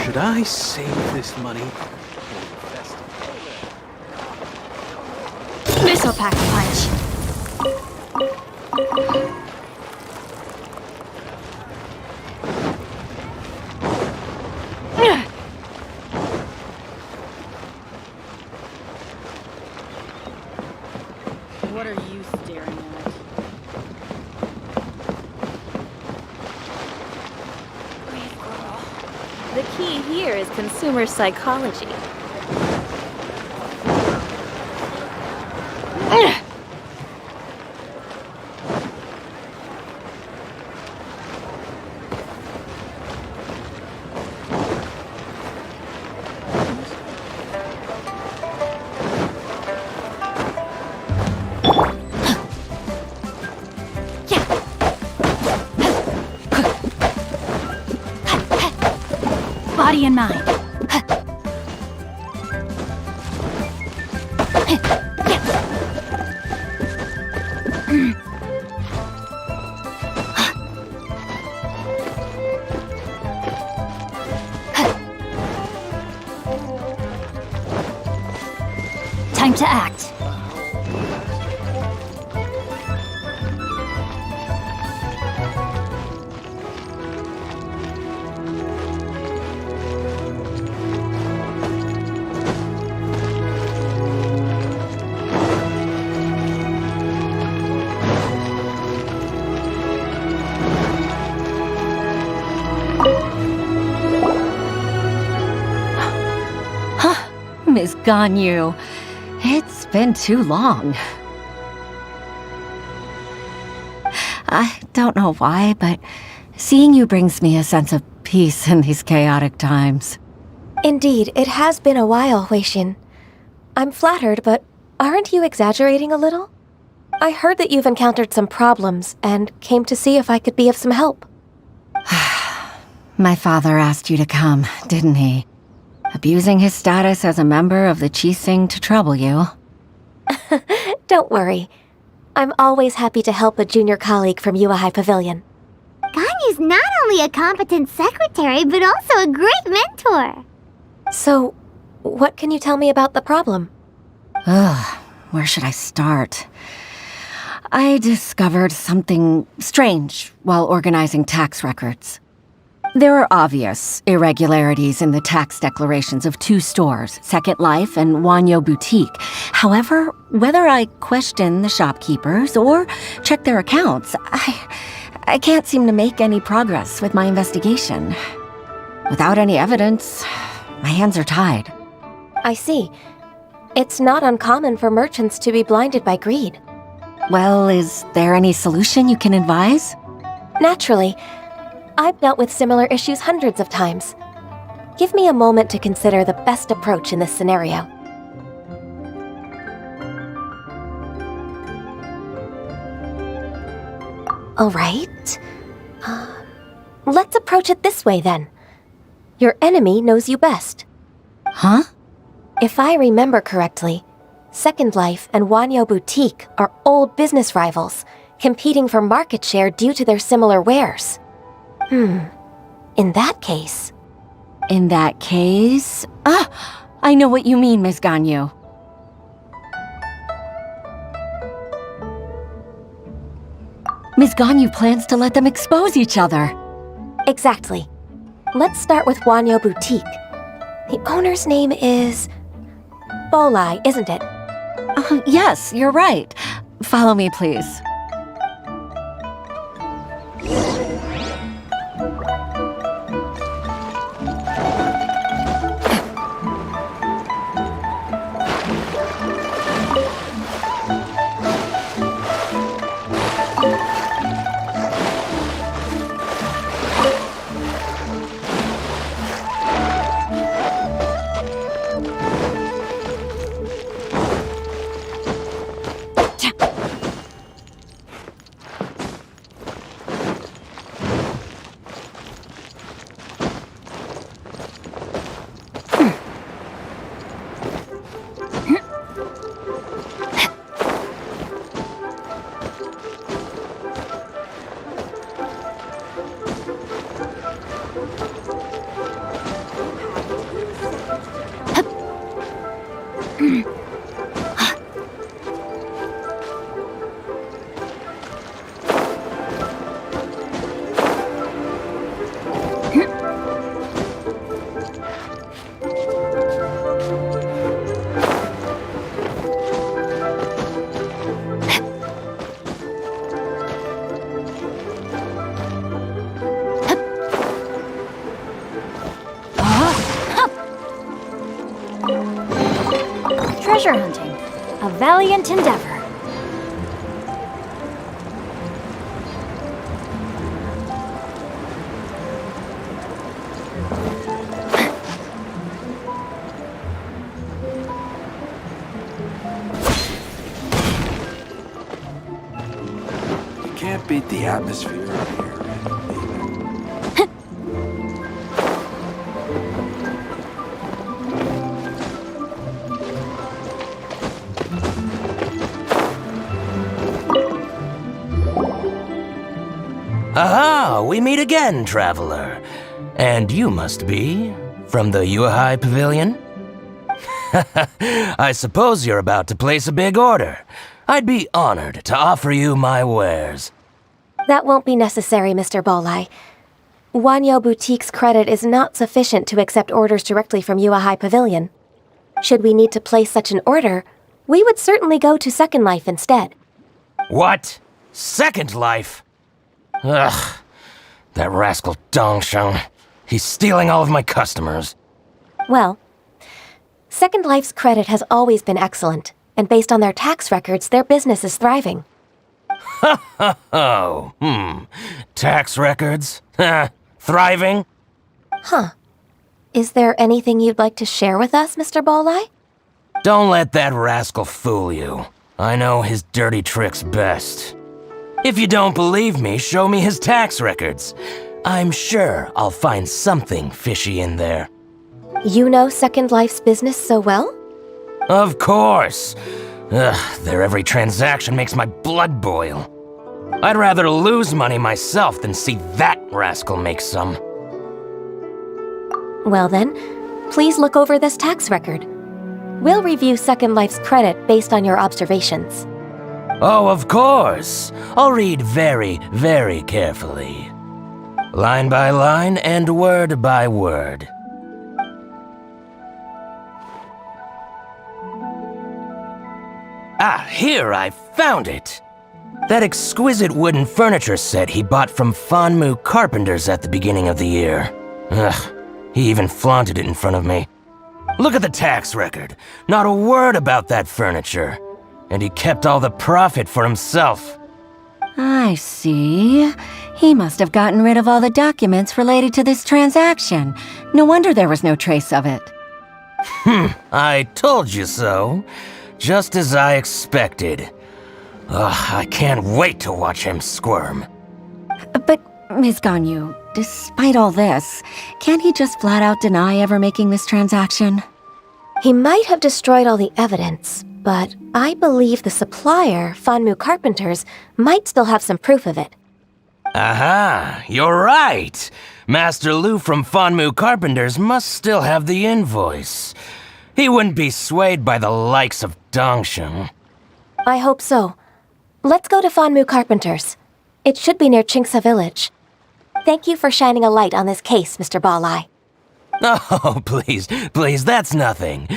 Should I save this money? Missile pack punch. What are you staring at? The key here is consumer psychology. Body and mind. Time to act. Miss Ganyu, it's been too long. I don't know why, but seeing you brings me a sense of peace in these chaotic times. Indeed, it has been a while, Huixin. I'm flattered, but aren't you exaggerating a little? I heard that you've encountered some problems and came to see if I could be of some help. My father asked you to come, didn't he? Abusing his status as a member of the Qi-Sing to trouble you. Don't worry. I'm always happy to help a junior colleague from Yua High Pavilion. Ganyu Ganyu's not only a competent secretary, but also a great mentor. So, what can you tell me about the problem? Where should I start? I discovered something strange while organizing tax records. There are obvious irregularities in the tax declarations of two stores, Second Life and Wanyo Boutique. However, whether I question the shopkeepers or check their accounts, I can't seem to make any progress with my investigation. Without any evidence, my hands are tied. I see. It's not uncommon for merchants to be blinded by greed. Well, is there any solution you can advise? Naturally. I've dealt with similar issues hundreds of times. Give me a moment to consider the best approach in this scenario. All right. Let's approach it this way then. Your enemy knows you best. Huh? If I remember correctly, Second Life and Wanyo Boutique are old business rivals, competing for market share due to their similar wares. In that case... I know what you mean, Miss Ganyu. Miss Ganyu plans to let them expose each other. Exactly. Let's start with Wanyo Boutique. The owner's name is... Bolai, isn't it? Yes, you're right. Follow me, please. Treasure hunting, a valiant endeavor. You can't beat the atmosphere out here. Aha! We meet again, traveler. And you must be from the Yuehai Pavilion? I suppose you're about to place a big order. I'd be honored to offer you my wares. That won't be necessary, Mr. Bolai. Wanyo Boutique's credit is not sufficient to accept orders directly from Yuehai Pavilion. Should we need to place such an order, we would certainly go to Second Life instead. What? Second Life? Ugh. That rascal Dongsheng. He's stealing all of my customers. Well, Second Life's credit has always been excellent, and based on their tax records, their business is thriving. Tax records? Thriving? Huh. Is there anything you'd like to share with us, Mr. Bolai? Don't let that rascal fool you. I know his dirty tricks best. If you don't believe me, show me his tax records. I'm sure I'll find something fishy in there. You know Second Life's business so well? Of course. Their every transaction makes my blood boil. I'd rather lose money myself than see that rascal make some. Well then, please look over this tax record. We'll review Second Life's credit based on your observations. Oh, of course. I'll read very, very carefully. Line by line and word by word. Ah, here, I found it. That exquisite wooden furniture set he bought from Fanmu Carpenters at the beginning of the year. Ugh, he even flaunted it in front of me. Look at the tax record. Not a word about that furniture. And he kept all the profit for himself. I see. He must have gotten rid of all the documents related to this transaction. No wonder there was no trace of it. I told you so. Just as I expected. Ugh, I can't wait to watch him squirm. But, Ms. Ganyu, despite all this, can't he just flat out deny ever making this transaction? He might have destroyed all the evidence, but I believe the supplier, Fanmu Carpenters, might still have some proof of it. Aha, you're right. Master Lu from Fanmu Carpenters must still have the invoice. He wouldn't be swayed by the likes of Dongsheng. I hope so. Let's go to Fanmu Carpenters. It should be near Chingsa Village. Thank you for shining a light on this case, Mr. Balai. Oh, please, that's nothing.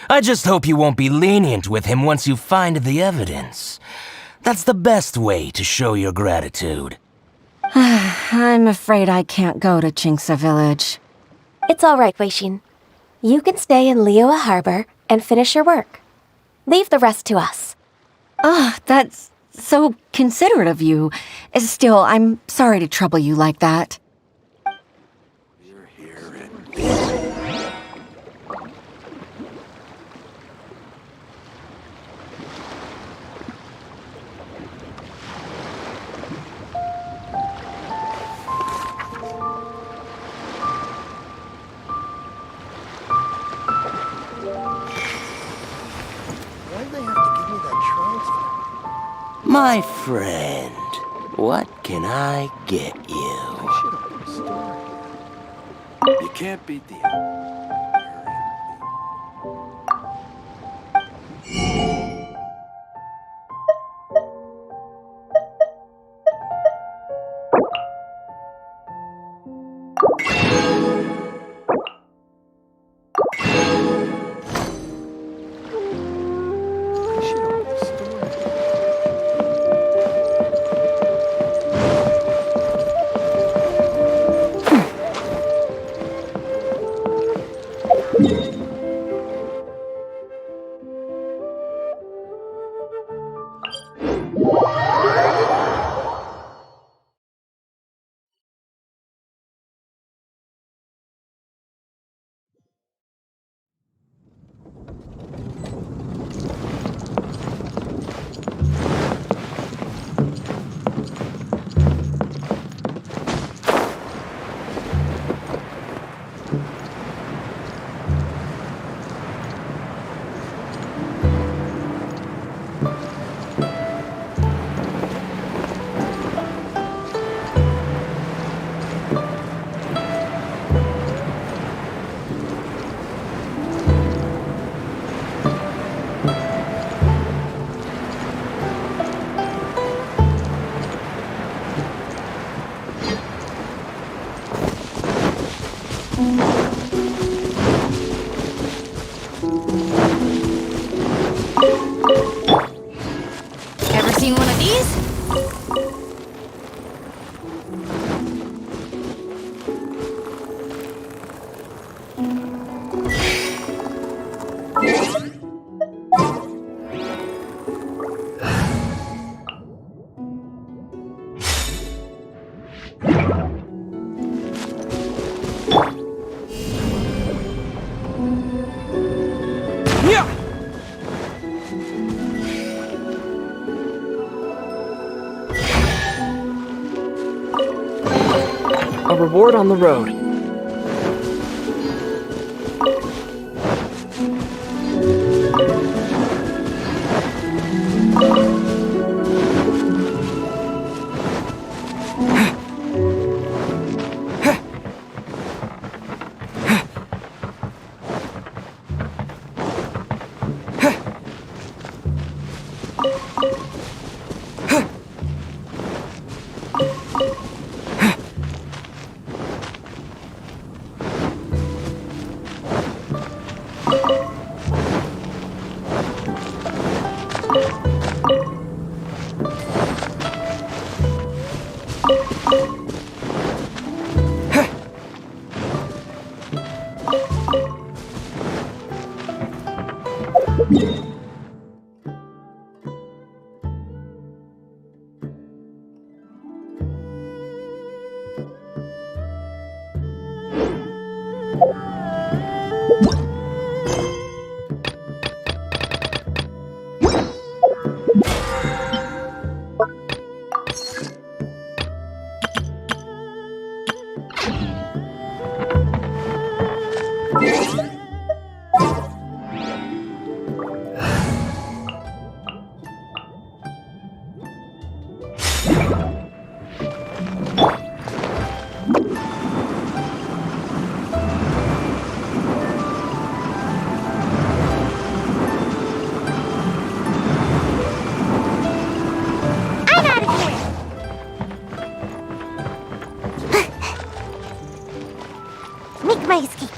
I just hope you won't be lenient with him once you find the evidence. That's the best way to show your gratitude. I'm afraid I can't go to Chingsa Village. It's all right, Weishin. You can stay in Liyue Harbor and finish your work. Leave the rest to us. That's so considerate of you. Still, I'm sorry to trouble you like that. My friend, what can I get you? You can't beat the... Ever seen one of these? A reward on the road. Make my escape.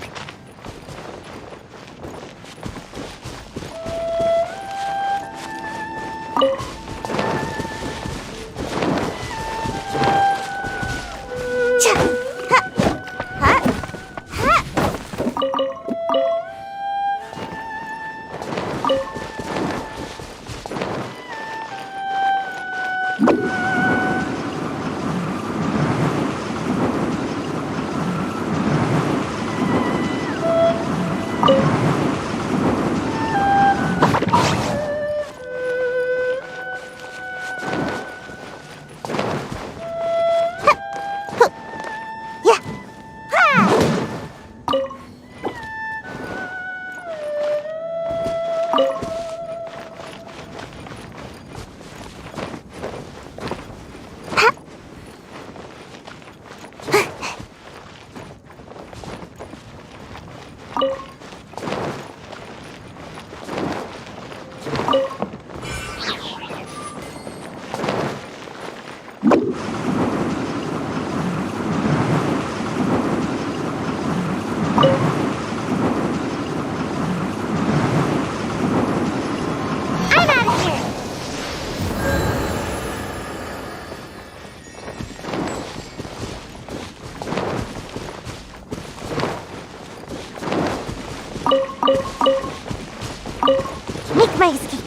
Make my escape.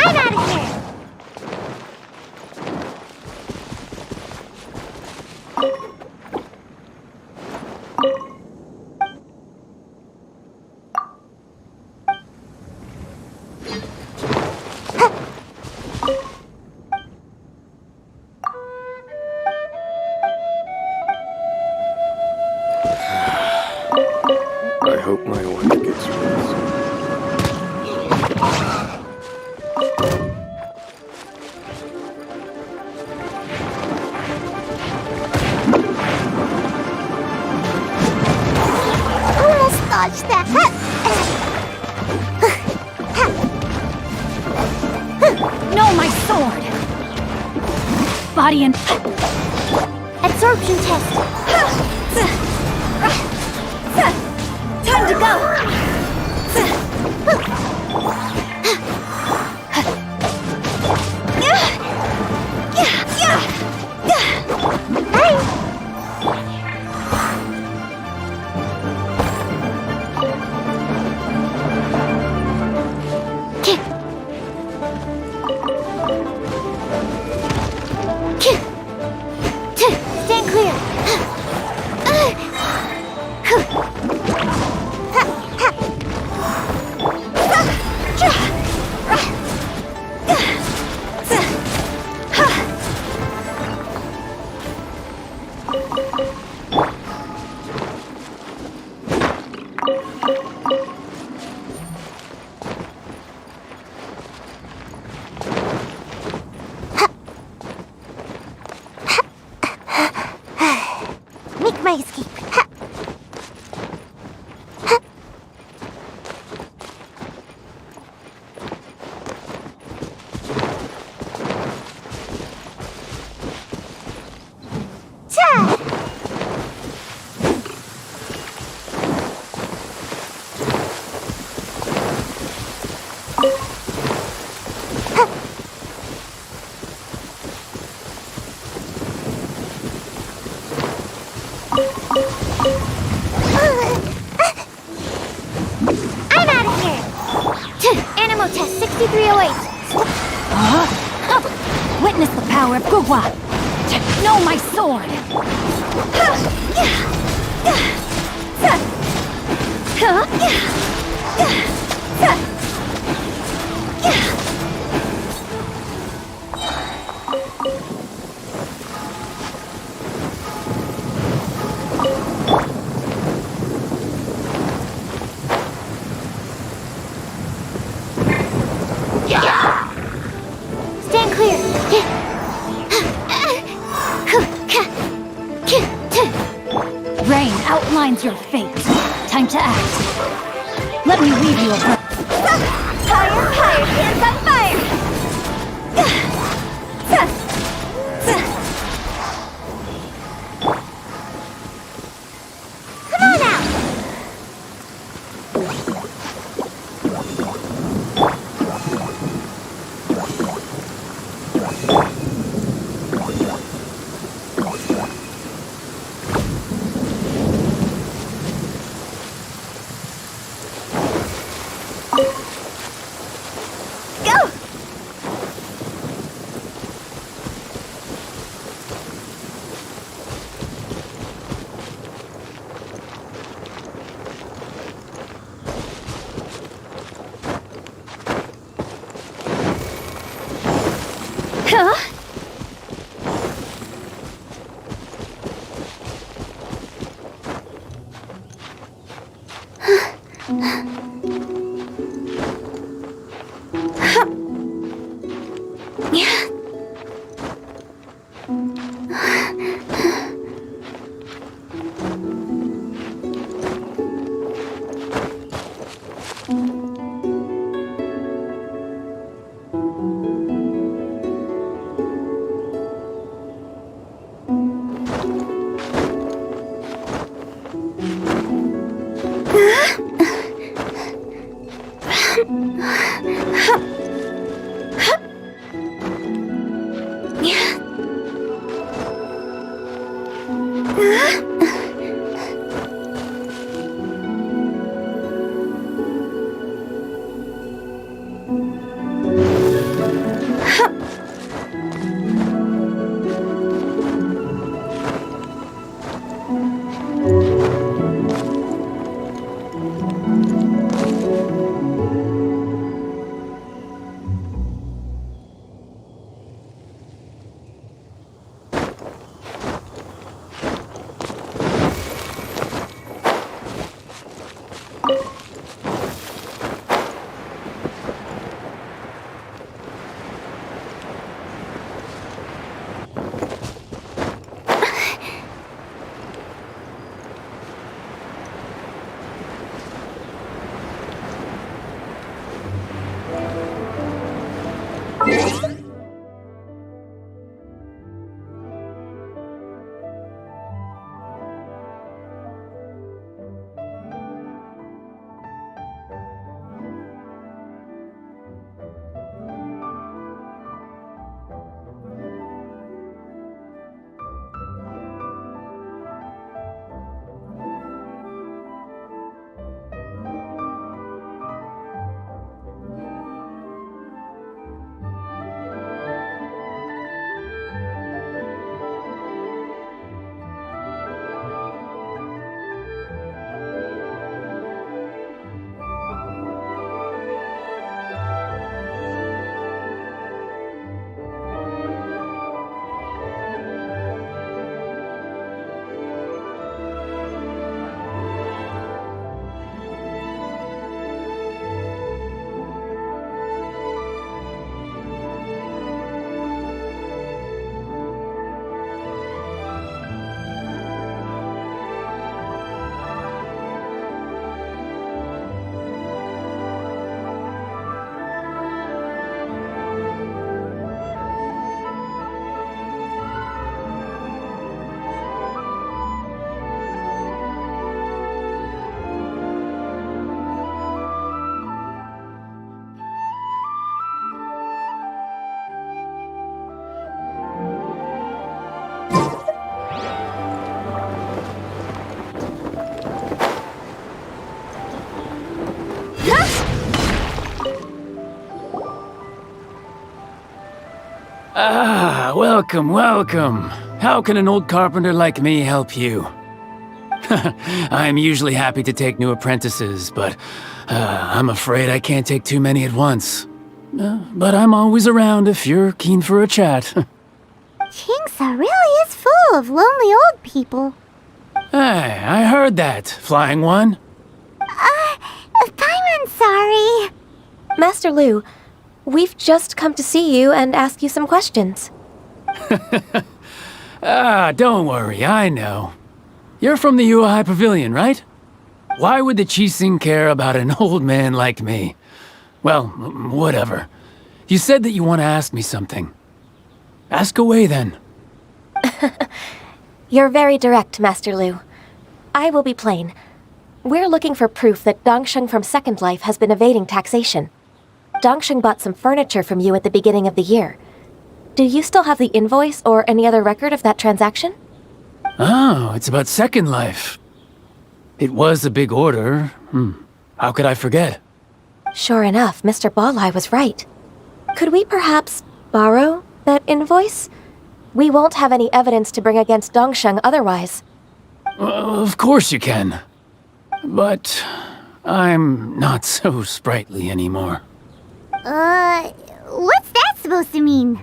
I'm out of here. I hope my wife gets rest. Almost dodged that. No, my sword! Body and... Absorption test. Time to go! Stand clear. Ammo test 6308. Witness the power of Gugwa. Know my sword. Stand clear. Rain outlines your fate. Time to act. Let me leave you a breath. Higher, hands on fire! Come on out! Go! Huh? Ah, welcome, welcome. How can an old carpenter like me help you? I'm usually happy to take new apprentices, but I'm afraid I can't take too many at once. But I'm always around if you're keen for a chat. Kingsa really is full of lonely old people. Hey, I heard that, Flying One. Paimon's sorry. Master Lu, we've just come to see you and ask you some questions. Don't worry, I know. You're from the Yuehai Pavilion, right? Why would the Qixing care about an old man like me? Well, whatever. You said that you want to ask me something. Ask away, then. You're very direct, Master Lu. I will be plain. We're looking for proof that Dongsheng from Second Life has been evading taxation. Dongsheng bought some furniture from you at the beginning of the year. Do you still have the invoice or any other record of that transaction? Oh, it's about Second Life. It was a big order. How could I forget? Sure enough, Mr. Balai was right. Could we perhaps borrow that invoice? We won't have any evidence to bring against Dongsheng otherwise. Of course you can. But I'm not so sprightly anymore. What's that supposed to mean?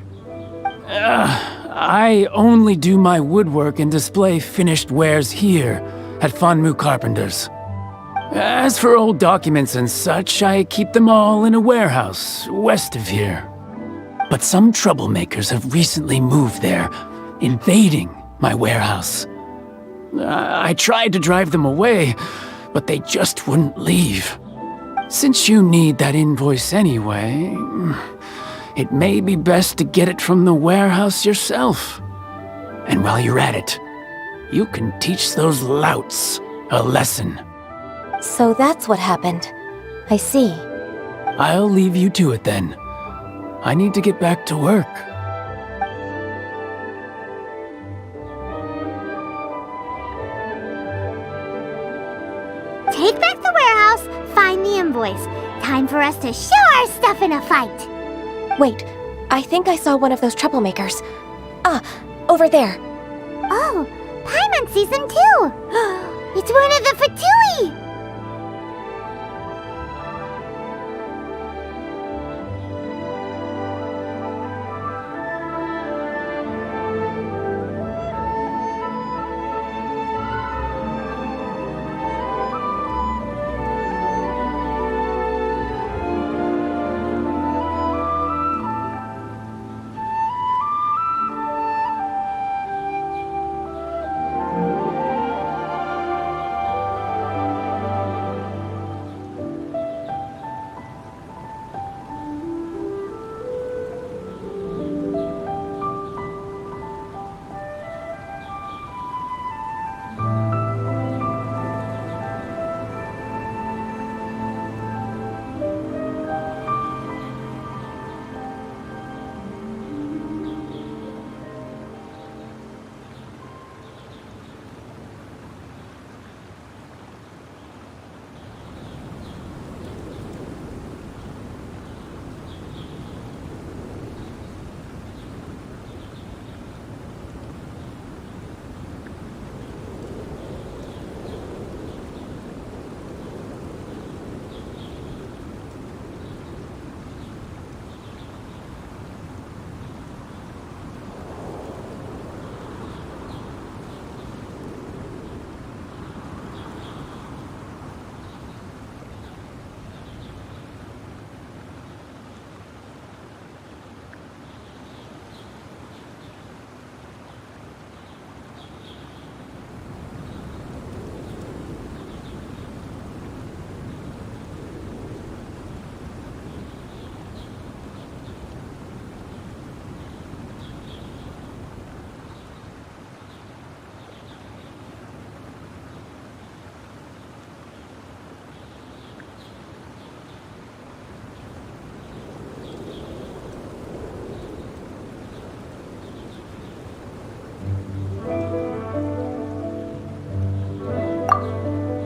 I only do my woodwork and display finished wares here at Fanmu Carpenters. As for old documents and such, I keep them all in a warehouse west of here. But some troublemakers have recently moved there, invading my warehouse. I tried to drive them away, but they just wouldn't leave. Since you need that invoice anyway, it may be best to get it from the warehouse yourself. And while you're at it, you can teach those louts a lesson. So that's what happened. I see. I'll leave you to it then. I need to get back to work. Take back the warehouse, find the invoice. Time for us to show our stuff in a fight. Wait, I think I saw one of those troublemakers. Ah, over there. Oh, Paimon sees them too. It's one of the Fatui.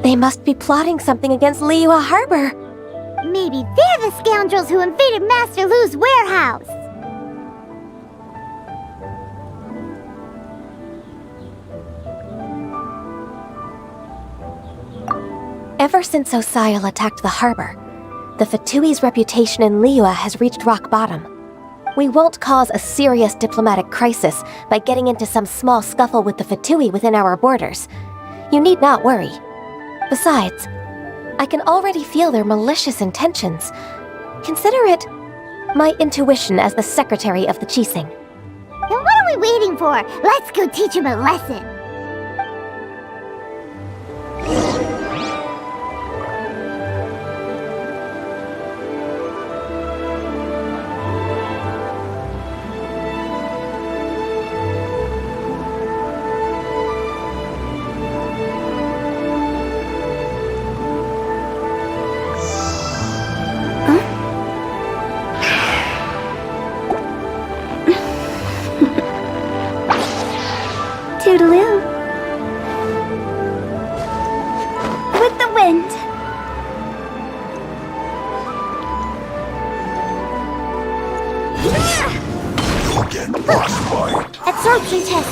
They must be plotting something against Liyue Harbor. Maybe they're the scoundrels who invaded Master Lu's warehouse. Ever since Osial attacked the harbor, the Fatui's reputation in Liyue has reached rock bottom. We won't cause a serious diplomatic crisis by getting into some small scuffle with the Fatui within our borders. You need not worry. Besides, I can already feel their malicious intentions. Consider it my intuition as the secretary of the Qixing. Then what are we waiting for? Let's go teach him a lesson. Toodaloo. With the wind. You'll get frostbite. Absorption test.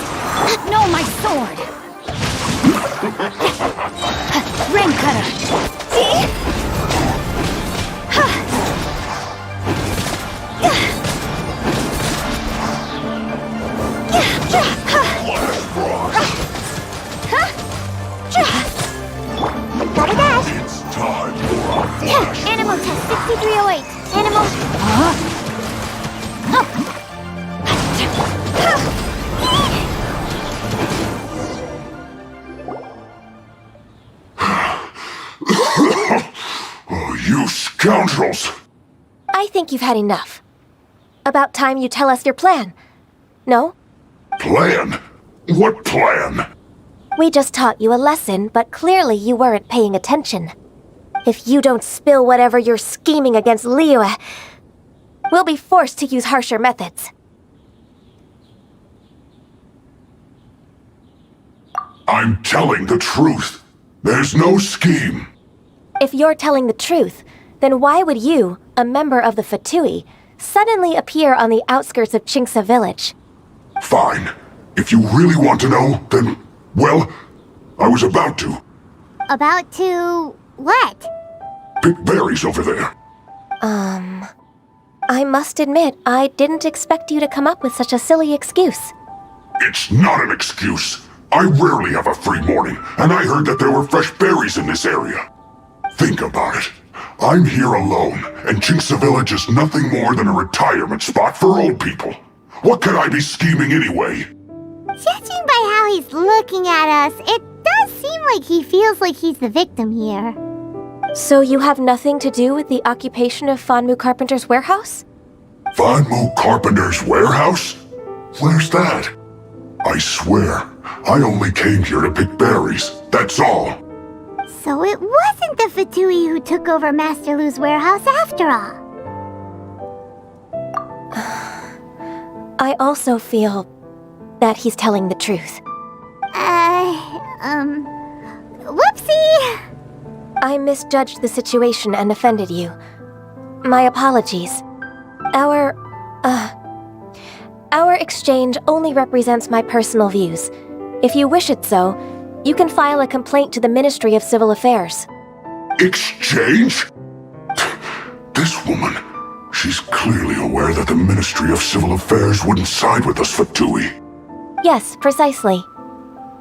No, my sword. Rain cutter. See? It's time for a flash. Animal test 6308. Animal. Oh, you scoundrels! I think you've had enough. About time you tell us your plan. No? Plan? What plan? We just taught you a lesson, but clearly you weren't paying attention. If you don't spill whatever you're scheming against Liyue, we'll be forced to use harsher methods. I'm telling the truth. There's no scheme. If you're telling the truth, then why would you, a member of the Fatui, suddenly appear on the outskirts of Qingce village? Fine. If you really want to know, then, well, I was about to. About to what? Pick berries over there. I must admit, I didn't expect you to come up with such a silly excuse. It's not an excuse. I rarely have a free morning, and I heard that there were fresh berries in this area. Think about it. I'm here alone, and Qingce Village is nothing more than a retirement spot for old people. What could I be scheming anyway? Judging by how he's looking at us, it does seem like he feels like he's the victim here. So you have nothing to do with the occupation of Fanmu Carpenter's warehouse? Fanmu Carpenter's warehouse? Where's that? I swear, I only came here to pick berries, that's all. So it wasn't the Fatui who took over Master Lu's warehouse after all. I also feel that he's telling the truth. Whoopsie! I misjudged the situation and offended you. My apologies. Our exchange only represents my personal views. If you wish it so, you can file a complaint to the Ministry of Civil Affairs. Exchange? This woman, she's clearly aware that the Ministry of Civil Affairs wouldn't side with us Fatui. Yes, precisely.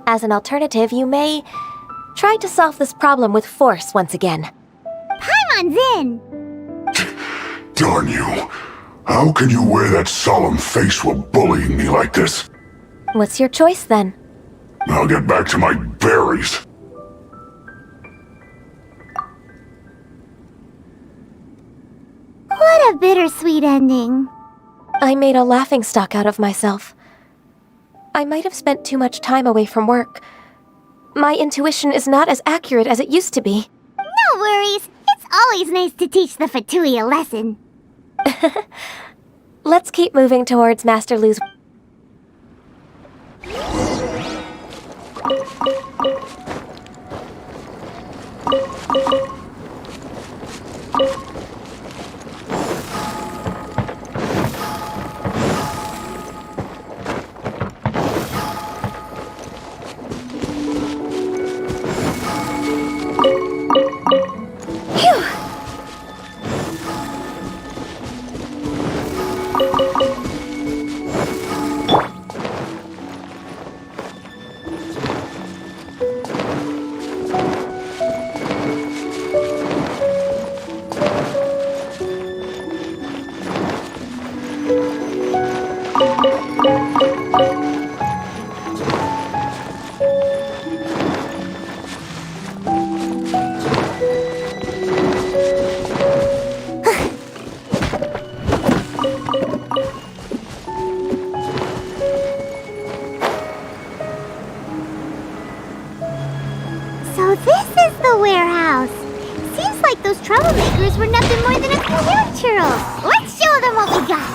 As an alternative, you may try to solve this problem with force once again. Paimon's in! Darn you. How can you wear that solemn face while bullying me like this? What's your choice then? I'll get back to my berries. What a bittersweet ending. I made a laughingstock out of myself. I might have spent too much time away from work. My intuition is not as accurate as it used to be. No worries. It's always nice to teach the Fatui a lesson. Let's keep moving towards Master Lu's. So this is the warehouse. Seems like those troublemakers were nothing more than a few naturals. Let's show them what we got.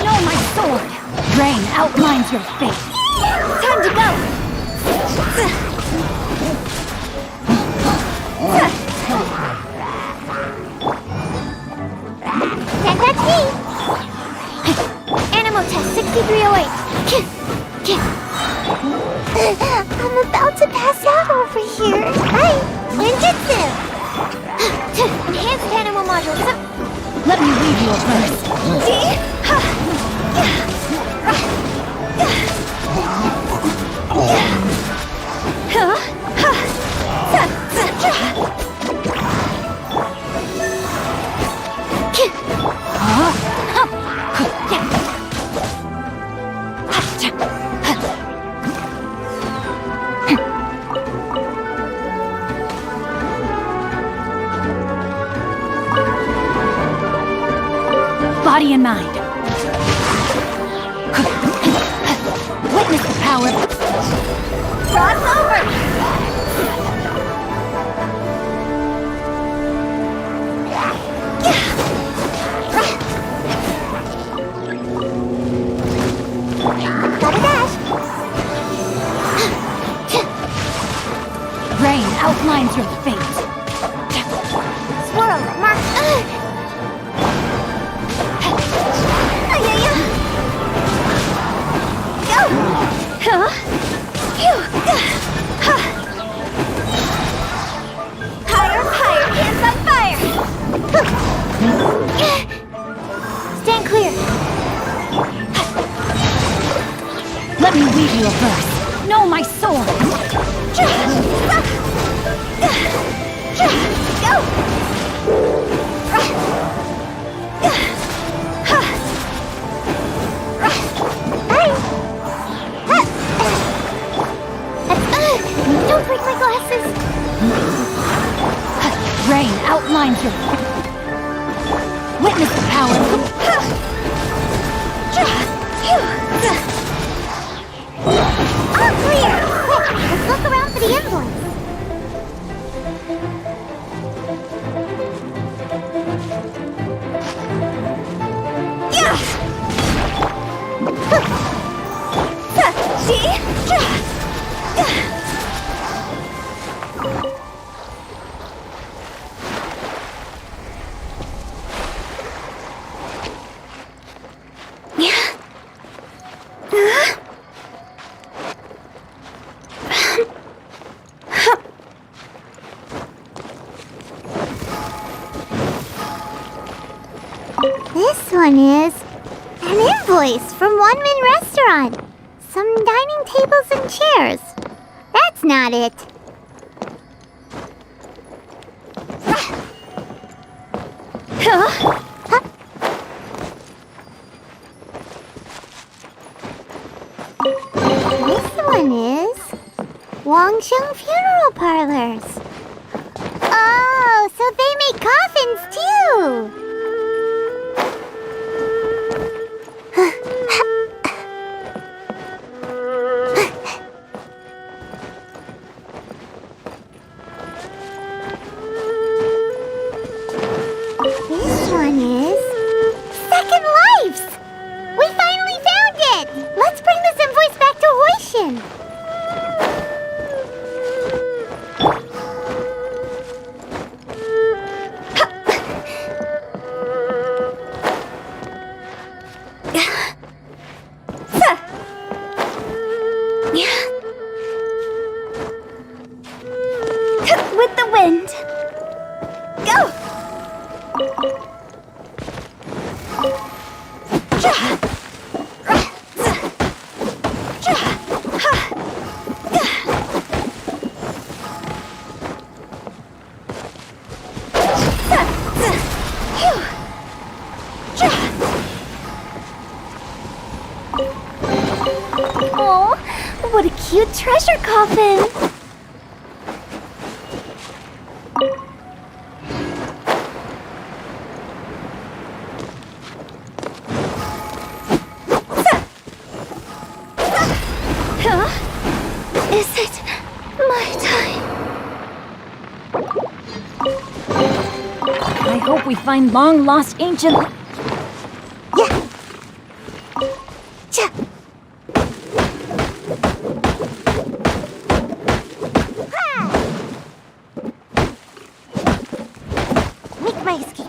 No, my sword! Rain outlines your fate. Time to go. Can't touch me. Animal test 6308. I'm about to pass out over here. Hi, ninjutsu. Enhanced animal modules. Let me read you a verse. Body and mind. Witness the power. Cross over. Gotta dash. Rain outlines your fate. Swirl, mark. Go! Higher, higher, hands on fire! Stand clear. Let me read you a verse. Know my sword. Go! Don't break my glasses! Rain outlines your... Witness the power. All clear! Quick, let's look around for the invoice. This one is an invoice from One Min Restaurant. Some dining tables and chairs. That's not it. This one is Wangsheng Funeral Parlors. Oh, so they make coffins too. This one is Second Lives! We finally found it! Let's bring this invoice back to Hoishin! With the wind. Go! Oh, what a cute treasure coffin! Is it my time? I hope we find long-lost ancient... Make my escape.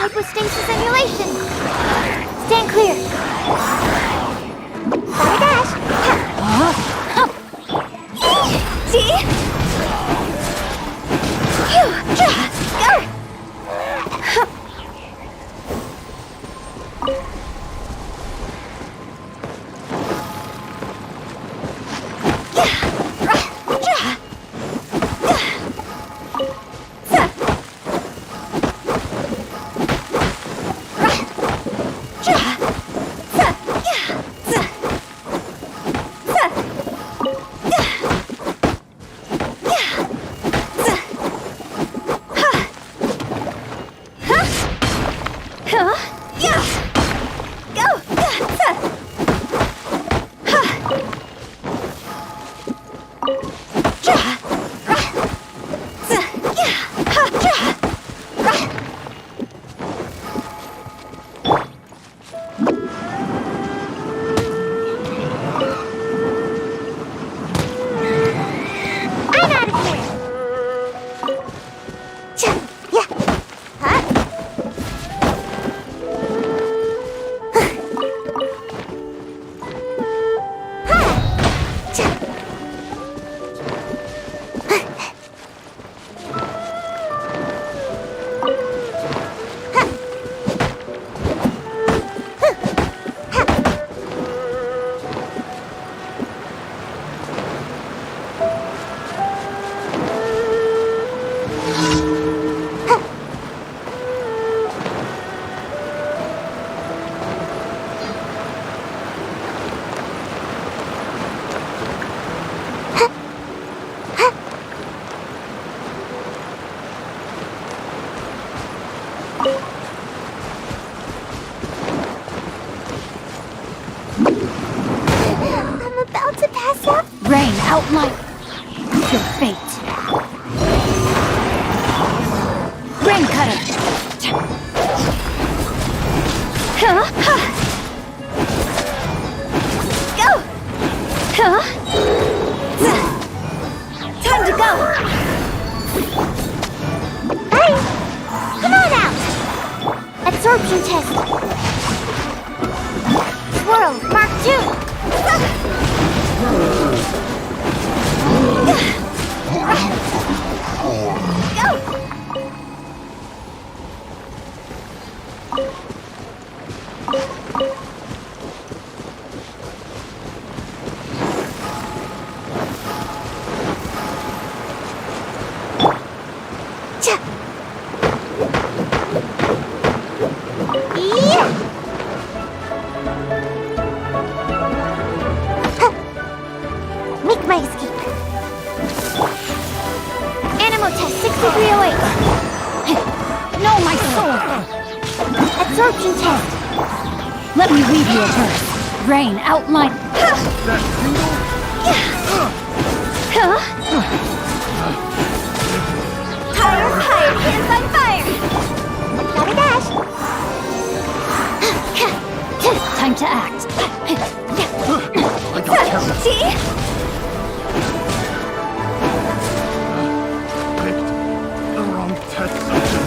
Hypostasis emulation. Stand clear. Fire dash. See? Go. I'm about to pass out. Rain, outline your fate. Rain cutter. Go. Time to go. Hey, come on out. Absorption test. Swirl, Mark 2. Go! Make my escape. Animal test 6308. No, my sword! Absorption test. Let me weave you a verse. Rain, outline. Higher, higher, hands on fire! Gotta dash! Time to act. See? The wrong test subject.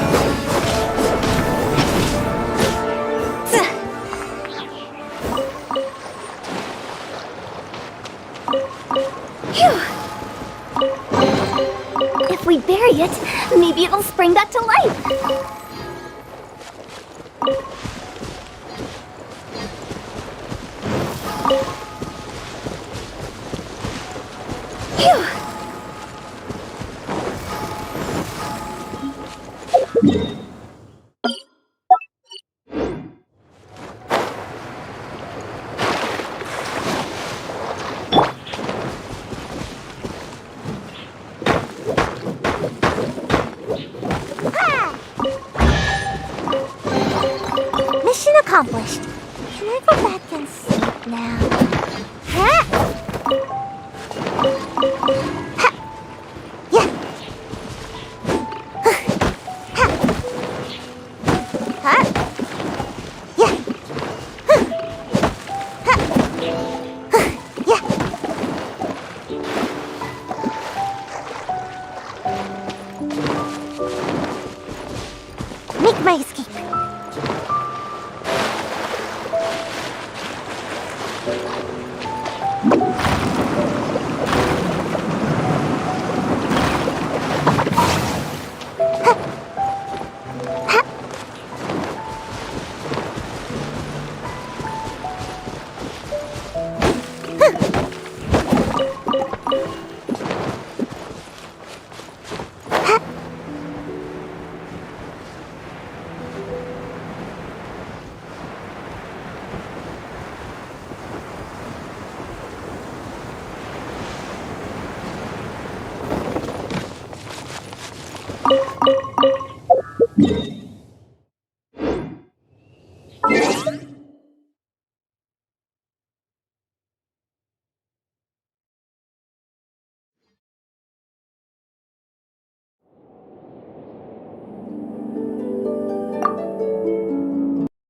If we bury it, maybe it'll spring back to life. Phew! Mission accomplished. Can I go back and sleep now? Huh?